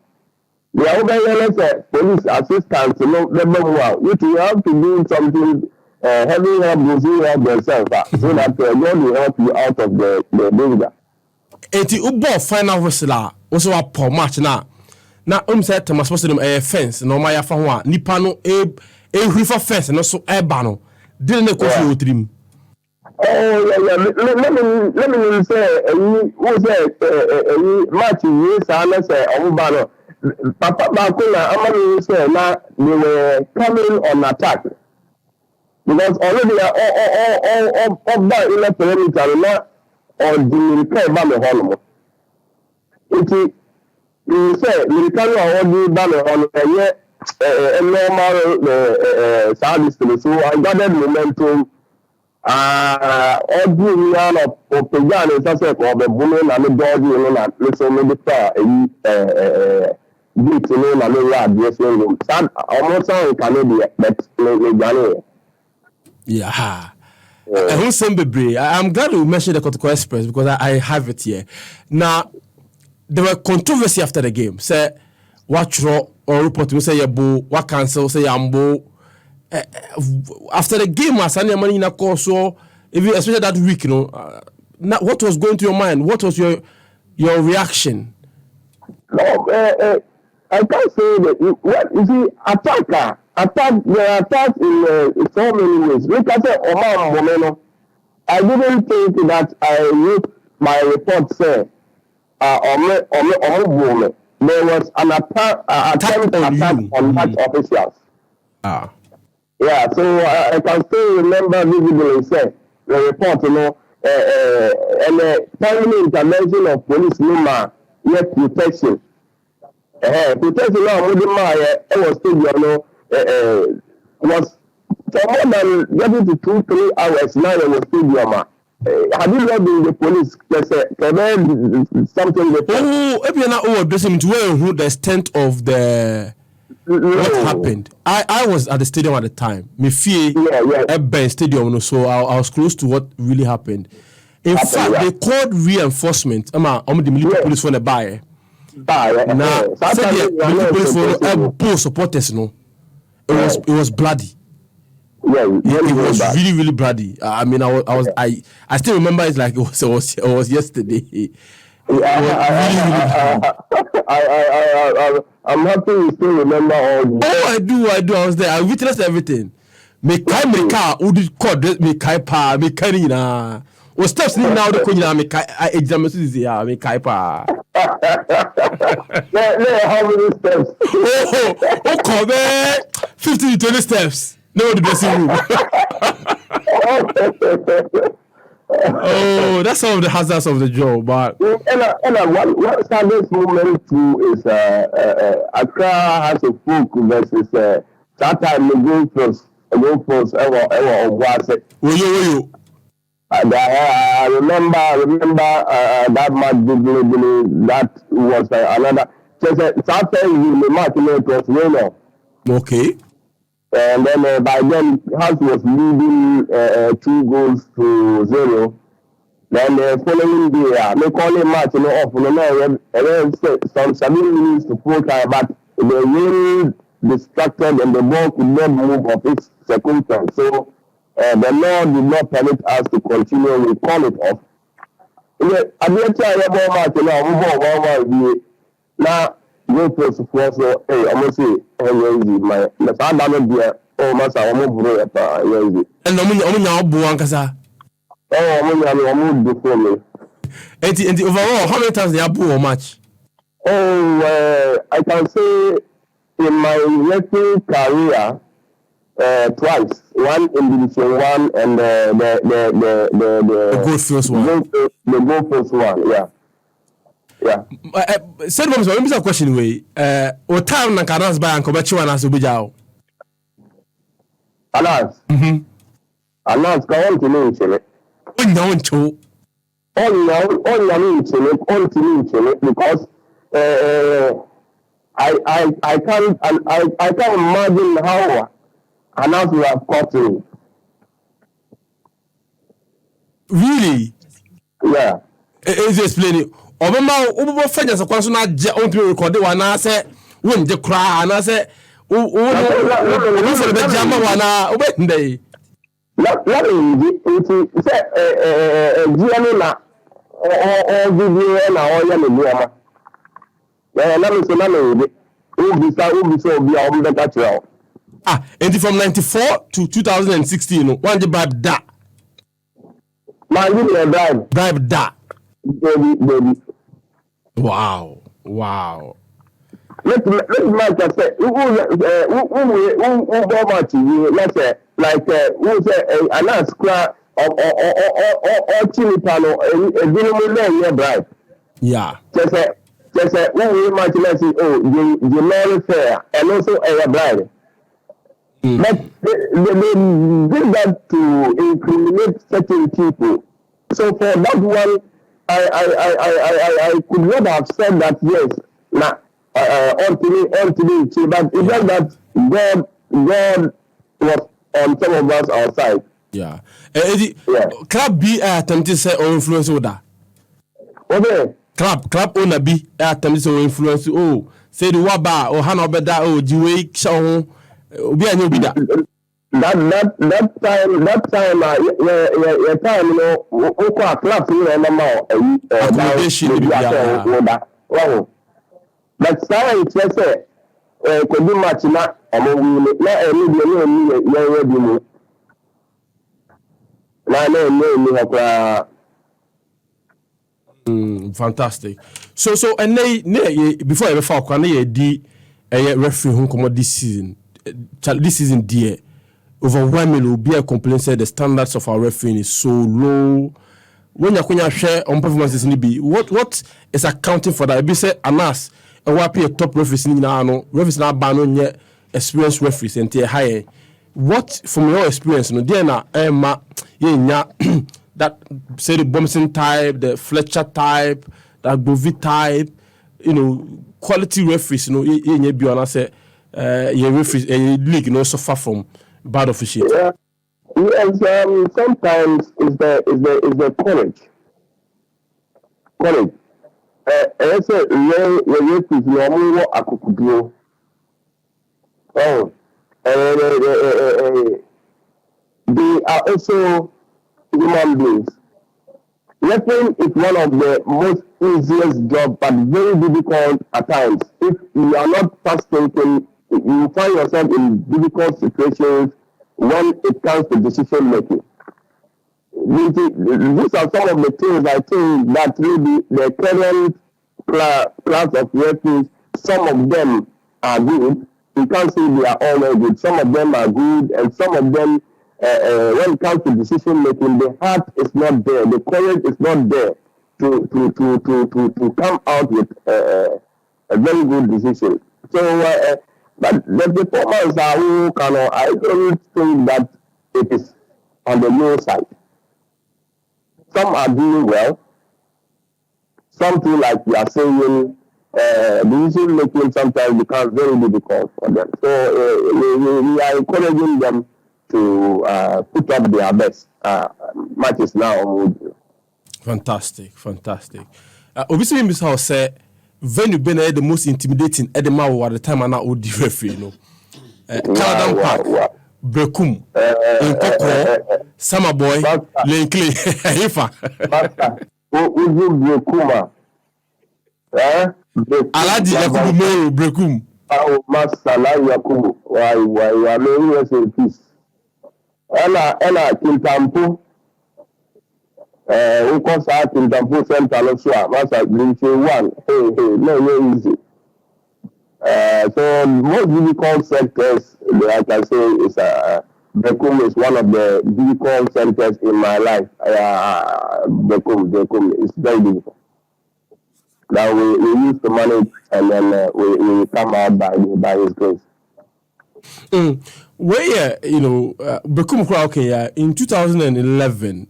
The other police assistance which have to do something having help themselves so that God will help you out of the danger. Eti ball final whistle also a poor match now. Na say Thomas Posedum fence no ma ya fa ho a nipa no hrifa fence no so eba no de na ko fi otrim. Oh yeah. Let me say who say match is say omuba no Papa Bakula Amani say na they were coming on attack because already all that in the perimeter na on the repair by the hall. It you say military already by the hall normal service so I gathered momentum every year of Opegan is also called the Bullen and the Dodgy and listen maybe beat na no yard yes room. Stand almost on Canada but Ghana. Yeah. I'm glad you mentioned the Kotoko Express because I have it here. Now, there were controversy after the game. Say, what draw or report to say yabo, what cancel, say yambo. After the game, Asani money in a course, so especially that week, what was going through your mind? What was your reaction? No, I can't say that. What you see, attack in so many ways. Look at the Omar Momeno. I didn't think that I wrote my report say there was an attempt on match officials. Yeah, so I can still remember vividly say the report, and the timely intervention of police number yet protection. Protection now was still was for more than getting to 2-3 hours now it was still had you not been the police something if you're not addressing to who the extent of the what happened. I was at the stadium at the time. Me fear Ben Stadium, so I was close to what really happened. In fact, they called reinforcement. The military police for the buy. Now, the police for both supporters. It was bloody. Yeah, it was really, really bloody. I mean, I still remember it like it was yesterday. I'm happy you still remember all this. Oh, I do. I was there. I witnessed everything. Me car, udi code me kai pa, me karina. O steps ni now the kunya me kai exam me kai pa. How many steps? Oh, come 15 to 20 steps. No, the dressing room. Oh, that's some of the hazards of the job, but one saddest moment too is Accra has a folk versus that time the goalpost ever on Wase. I remember that match vividly. That was another. Sometimes the match it was winner. Okay. And then by then, House was leading 2-0. Then the following day, they call a match off. And then some 7 minutes to full time, but the wind distracted and the ball could not move of its circumstance. So the law did not permit us to continue. We call it off. At the time, now. Go first so I'm say my dear masa and no obu ankasa do for me and overall how many times they have a match? I can say in my wrestling career twice. One in Division 1 and the Goldfields one. The Goldfields one, yeah. Yeah. Seidu Bomison, let me ask a question way. What time na Anas by Uncle Bechiwan as Ubijao? Anas. Anas, come on to me, Chile. Oh, no, Cho. On to me, Chile, because I can't imagine how Anas will have caught me. Really? Yeah. Is explaining. Obama, Ubo Fenya, so question I on to record one. I said, when the cry, and I said, oh, the Jama one, wait, day. Let me say, Gianna, or video and all Yamma. Let me say, who be so beyond the natural. And from 94 to 2016, one the bribe da. Man, you a Bribe da. Baby. Wow. Let me say, who go back to you, let's say, like, who say, an ask or chili pano, a minimum bribe. Yeah. Just say, who might let you, you know, fair, and also a bribe. But they did that to incriminate certain people. So for that one, I could not have said that yes, on to me, but it's just that God was on some of us outside. Yeah. Club B attempted to say or influence order. Okay. Club owner B attempted to influence. Oh, say the Waba or Hannah Beda or Jiway Shaw. Be a new bidder. That time, your time, you know, Oka class, you know, accommodation. Wow. But science, let's say, could be much not among women, not a million, fantastic. So and they before ever fall, can they di a referee who come this season? This season, dear, overwhelmingly will be a complaint said the standards of our refereeing is so low. When you share on performances in the what is accounting for that? Be say Anas and what a top referees in now referees now ban yet experienced referees and higher. What from your experience, no dear na that say the Bomison type, the Fletcher type, that Bovi type, you know, quality referees, you know, be on say. Your referees, league, suffer from bad officiating. Yeah. Yes, sometimes is the courage. I say your referees normal akukudio. Oh, they are also human beings. Refereeing is one of the most easiest jobs, but very difficult at times. If you are not fast thinking, you find yourself in difficult situations when it comes to decision making. These are some of the things I think that maybe the current class of referees, some of them are good. You can't say they are all very good. Some of them are good, and some of them, when it comes to decision making, the heart is not there, the courage is not there to come out with a very good decision. So. But the performers are who I don't think that it is on the low side. Some are doing well. Some feel like we are saying decision making sometimes becomes very difficult for them. So we are encouraging them to put up their best matches now. Fantastic. Obviously, Mr. House said, venue been the most intimidating at the mouth at the time and now would referee, you know. Caladan Park, Brekum, Nkoko, Summer Boy, Linkley, Ifa. Aladi Yakubu Moro, Brekum. Oh, Master Yakubu, why, I mean, yes, in peace. Ella, Kintampo. Because I think the both center also must have been one. Hey, no easy. So most difficult sectors, like I say, is Bekum is one of the difficult sectors in my life. Bekum is very difficult. Now we use the money and then we come out by His grace. Where Bekum okay, in 2011,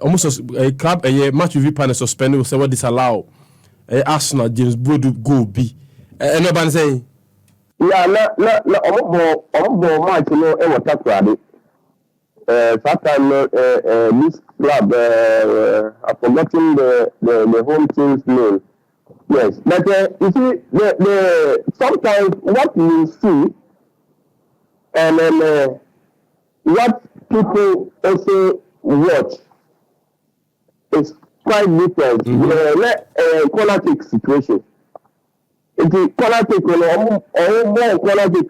almost a club a match review panel suspended was what disallow Arsenal James Bodu go be. And nobody saying. Yeah, no, match, it was that time, this club, I've forgotten the home team's name. Yes, but you see, the sometimes what you see, and then what people also watch is quite different. Quality situation. It is quality, more quality,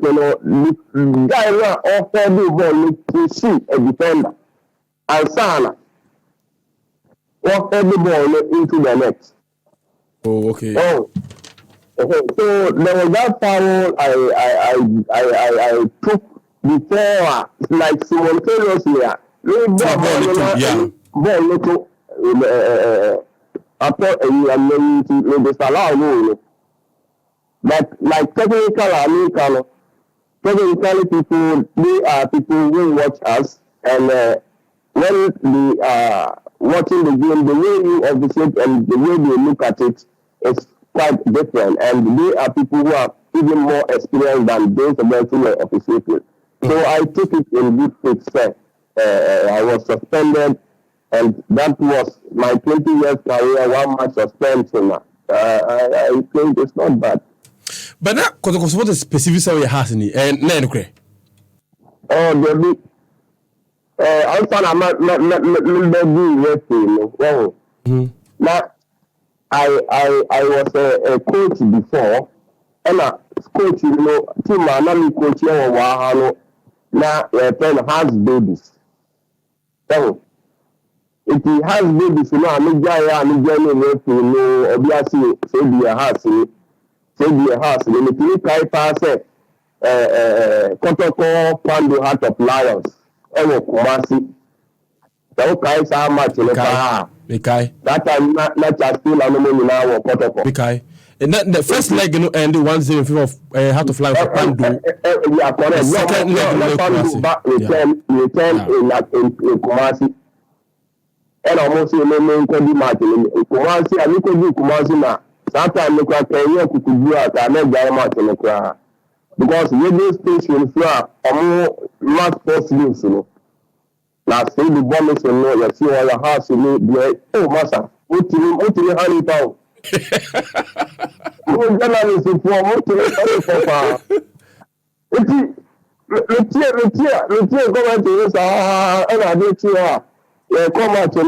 guy offer the ball to see a defender. And Sana offer the ball into the net. Oh, okay. Oh, okay. So there was that foul I took before, like simultaneously. Ball little after to disallow you. But like technically people, they are people who watch us, and when they are watching the game, the way you officiate and the way they look at it is quite different, and they are people who are even more experienced than those of us who are officiating. So I took it in good faith, sir. I was suspended, and that was my 20 years career, 1 match suspension. I think it's not bad. But now, because what is specific say you has ni and oh, baby. I'm sorry, I'm not now, I was a coach before, and a coach, team coach now has babies. So if he has babies, I'm obviously say the house, then if you try pass Kotoko Pando Heart of Lions, Kumasi. So Kai so much in the that time not just still now Kotoko. And that the first leg end 1-0 in favor of Heart of Lions for Pando. Yeah, correct. Second leg return in Kumasi. And almost in the match in Kumasi, and you could do Kumasi now. Sometimes you can do at another because radio stations are more mass news. Now, Seidu Bomison, you see all the house in the massa. What do you honey pound? What journalism for what to come out to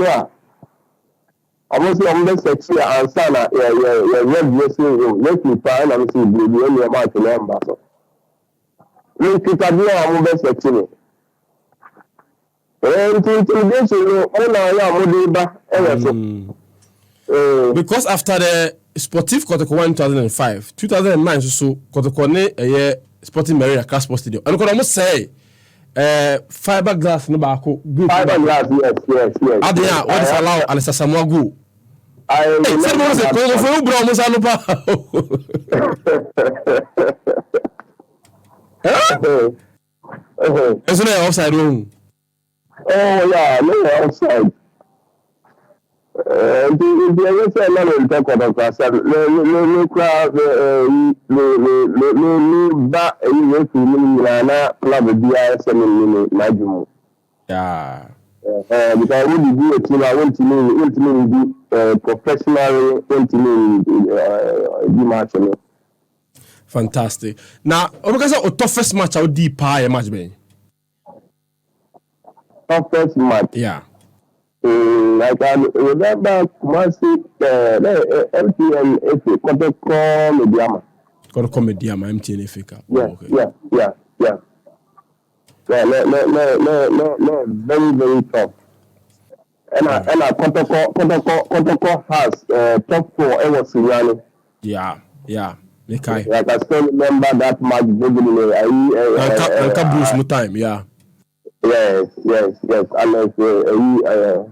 I was on the section and Sana, red dressing room. Let me find and see the only amount of members. Look at the best section. And to because after the Sportive Kotoko 2005, 2009 so Kotoko a Sporting Marina Class Sports Stadium. And I could almost say fiberglass no bako. Fiberglass, yes. Adia, what is allowed and Samoa go? I said was a call for bro Musalupa. Isn't it outside room? Oh yeah, no outside. The say no talk about class. No crowd ba you to na club BIS in Najumu. Yeah. Because I want to do a team, I want to do professional, want to do match. Fantastic. Now, because the toughest match I would do pie match be. Toughest match. Yeah. Like I remember Kumasi, MTN FA, Kotoko Mediama, MTN FA. Yeah. No, very tough. And Kotoko has top 4 ever Siriani. Yeah. Mekai. Like I still remember that match beginning. Bruce no time, yeah. Yes. Unless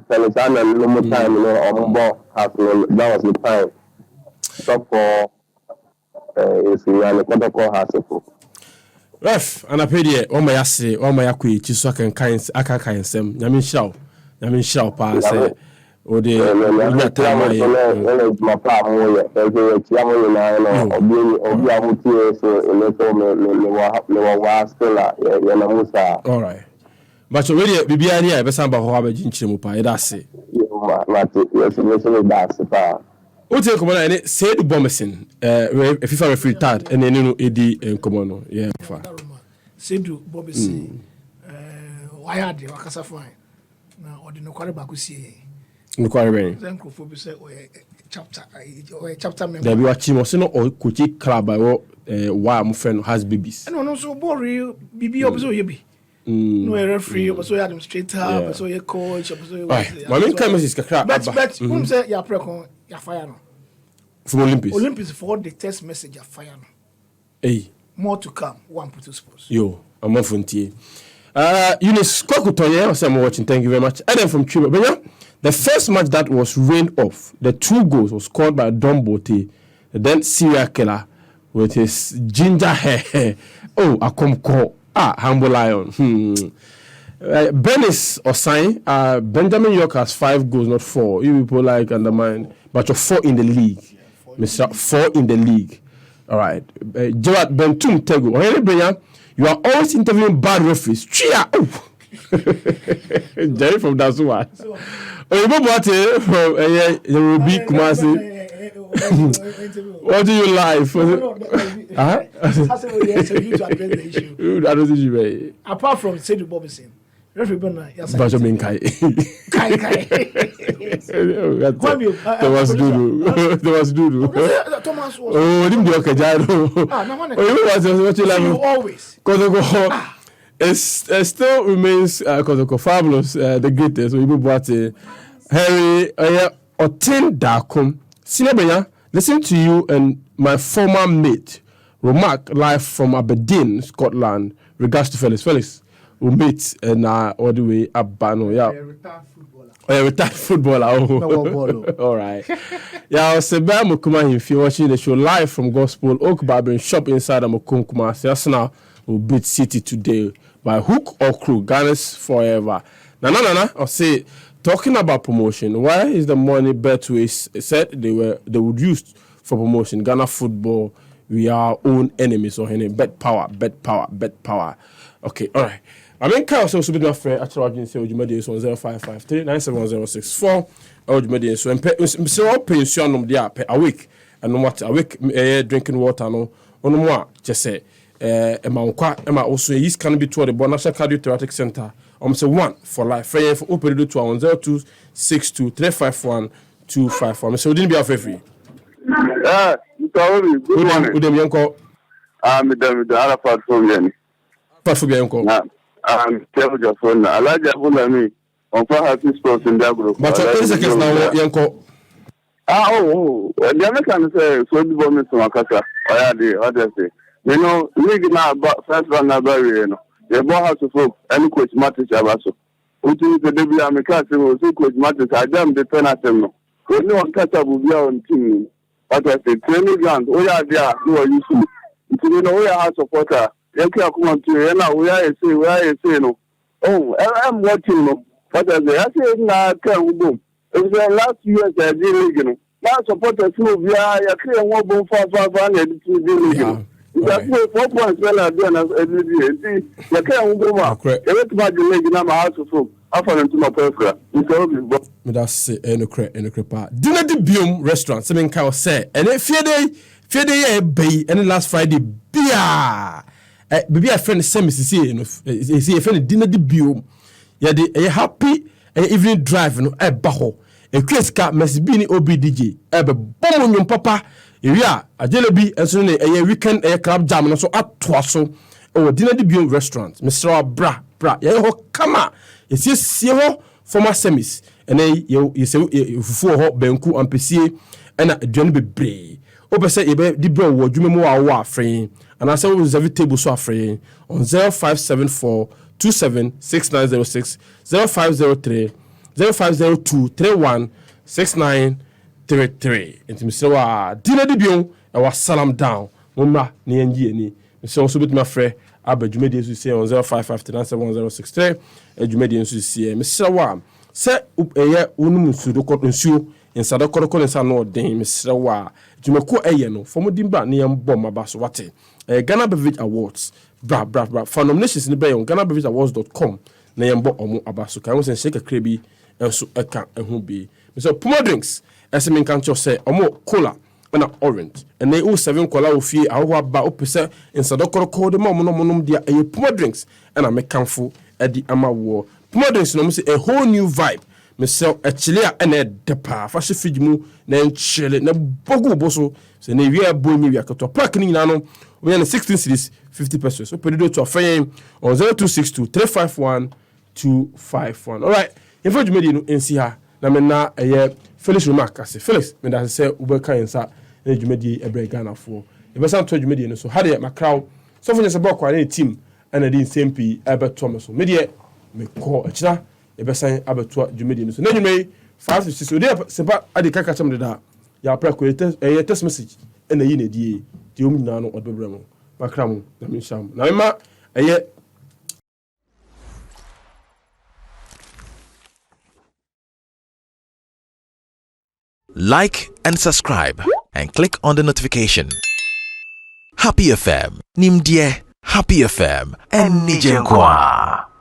Feliciano and no more time, on board that was the time. So for is the protocol has Ref, and I paid it. Oh my assay, oh my aqui, Chisuakan kinds, Aka Kansem, Yamin Shao, pass. Or the time my problem, all right. But already, Bibiani, I besamba Hobbit in Chimupa, that's it. What's your command? And it said Bomison, if I referee that, and then you AD and Comono, yeah. Seidu Bomison, why are they Wakasa fine? Now, or the Nokari Bakusi. Inquiry. Then Kofobi said, chapter member. There be watching Mosino or Kuchi Club by why my friend has babies. And also, Bori, Bibi, Obi. No referee, also administrator, also a coach, also. My main comment is Kakra. But whom say your precon, your fire from Olympus. Olympus for the text message of fire. Hey. More to come. One put to sports. Yo, I'm on Frontier. Eunice Kokutoye, I'm watching. Thank you very much. And then from Cuba. But yeah, the first match that was rained off, the 2 goals was scored by Don Bote, then serial killer with his ginger hair. Oh, I come call. Humble Lion. Benis Osai, Benjamin York has 5 goals, not 4. You people like undermine, but you're 4 in the league. Mr. 4 in the league. All right. Gerard Bentum Tego. You are always interviewing bad referees. Chia. Jerry from Dasua. Oh, you know what? You will be Kumasi. What do you like? I don't think you may. Apart from Seidu Bomison, referee Bernard, yes, but I mean, Kai. There was Dudu. Thomas was. Oh, didn't you okay, Jaro? What you like? Always. It still remains fabulous, the greatest. We bought Harry Otin Dakum. Sinebenya, listen to you and my former mate remark live from Aberdeen, Scotland. Regards to Felix, who meet and all the way up Bano. Yeah, retired footballer. All right. Yeah, Seba Mukuma, if you're watching the show live from Gospel Oak Barbering Shop inside Amukumkuma, Arsenal will beat City today by hook or crook. Ghana's forever. Na. I'll say. Talking about promotion, why is the money Betway said they would use for promotion? Ghana football, we are own enemies or any bet power. Okay, all right. I mean, Kyle also be my friend. Actually, I can say you made this on 0553 971 or you made this. So, I'm pension there a week and what a week drinking water no on more. Just say, Emma also is can be to the Bonasha Cardiothoracic Center. Say 1 for life. Free for open to 0262 351 254. So didn't be a free. Yeah, good morning. Good morning, uncle. I'm the Arafat Fobian. Uncle. Tell your phone. I like that one. Me on for happy sports in that group. But 30 seconds now, uncle. The American say Seidu Bomison Makasa. What I say? You know, league now about first round number, you know. The ball has to folk any coach matters abaso. Until the debut American was coach matters. I damn the penalty. No one catch up with your own team. What I say, training ground. Oh yeah, there who are you see? You know we are supporter. You can't come on to you now. Where I say no. Oh, I'm watching no. What I say now can't boom. It was last year I did league. Now supporters move. Yeah, you can't walk boom 5 and league. That's 4 points well I do and see you can't go back. Every match you make in my house of I found to my perfect. That's no crap. Dinner the Biom restaurant, something Kyle say, and if fear day bay and last Friday beer. Baby, a friend send me to see a friend dinner the Biom. Yeah, they happy evening drive no a baho. A Chris car must be OBDJ. A bomb on your papa. Yeah, a jelebi and so a weekend a club jam and so at Twasso or dinner the Biom restaurant. Mr. Bra, yeah, come on. It's just former semis and you say for benku and PC and a journey be brave. say ebe di bro wo dwuma mu wa free and I say we reserve table so free on 0574 276906 0503 0502 31 6933 enti me say wa dina di bion e wa salam down momma na yenji ani me say so bit my frɛ aba dwumadi so say on 05597106 dwumadi so say me say wa say eye wonum nsudo kɔ nsuo insada kɔ nsa no den me say wa dwumako eye no fomodimba na yɛmbɔ maba so wate Ghana Beverage Awards bra for nominations ni be on GhanaBeverageAwards.com na yɛmbɔ ɔmo aba so kan wo sɛ shake krebi enso ɛka ɛho bi me say Puma drinks ɛsɛ me kan kyerɛ sɛ ɔmo cola na orange and they all 7 kola ofie aho aba opese insada kɔ de ma ɔmo no monom dia ɛyɛ Puma drinks and amekanfo ɛdi ama wo Puma drinks no mo say a whole new vibe me sell a chile and a depa fashion fridge mu na chile na bogu boso se na wi abo ni wi akato pack ni nyina no we na 16 cities 50 pesos so pedo to afan on 0262 351 251 all right if you made no nsi ha na me na Felix remark ase Felix me da say ubeka yensa na dwumadi ebre Ghana fo e be san to dwumadi no so ha de macraw so fo nyese bokwa na team and the same p ebeto me so me de me call achira e be san abeto dwumadi no so na dwumai 556 so de sepa ade kaka cham de da ya pra ko text message na yi na die di om nyina no odbebre mo macraw mo na me sham na me ma Like and subscribe and click on the notification. Happy FM, Nimdie, Happy FM, and Nijenkwa.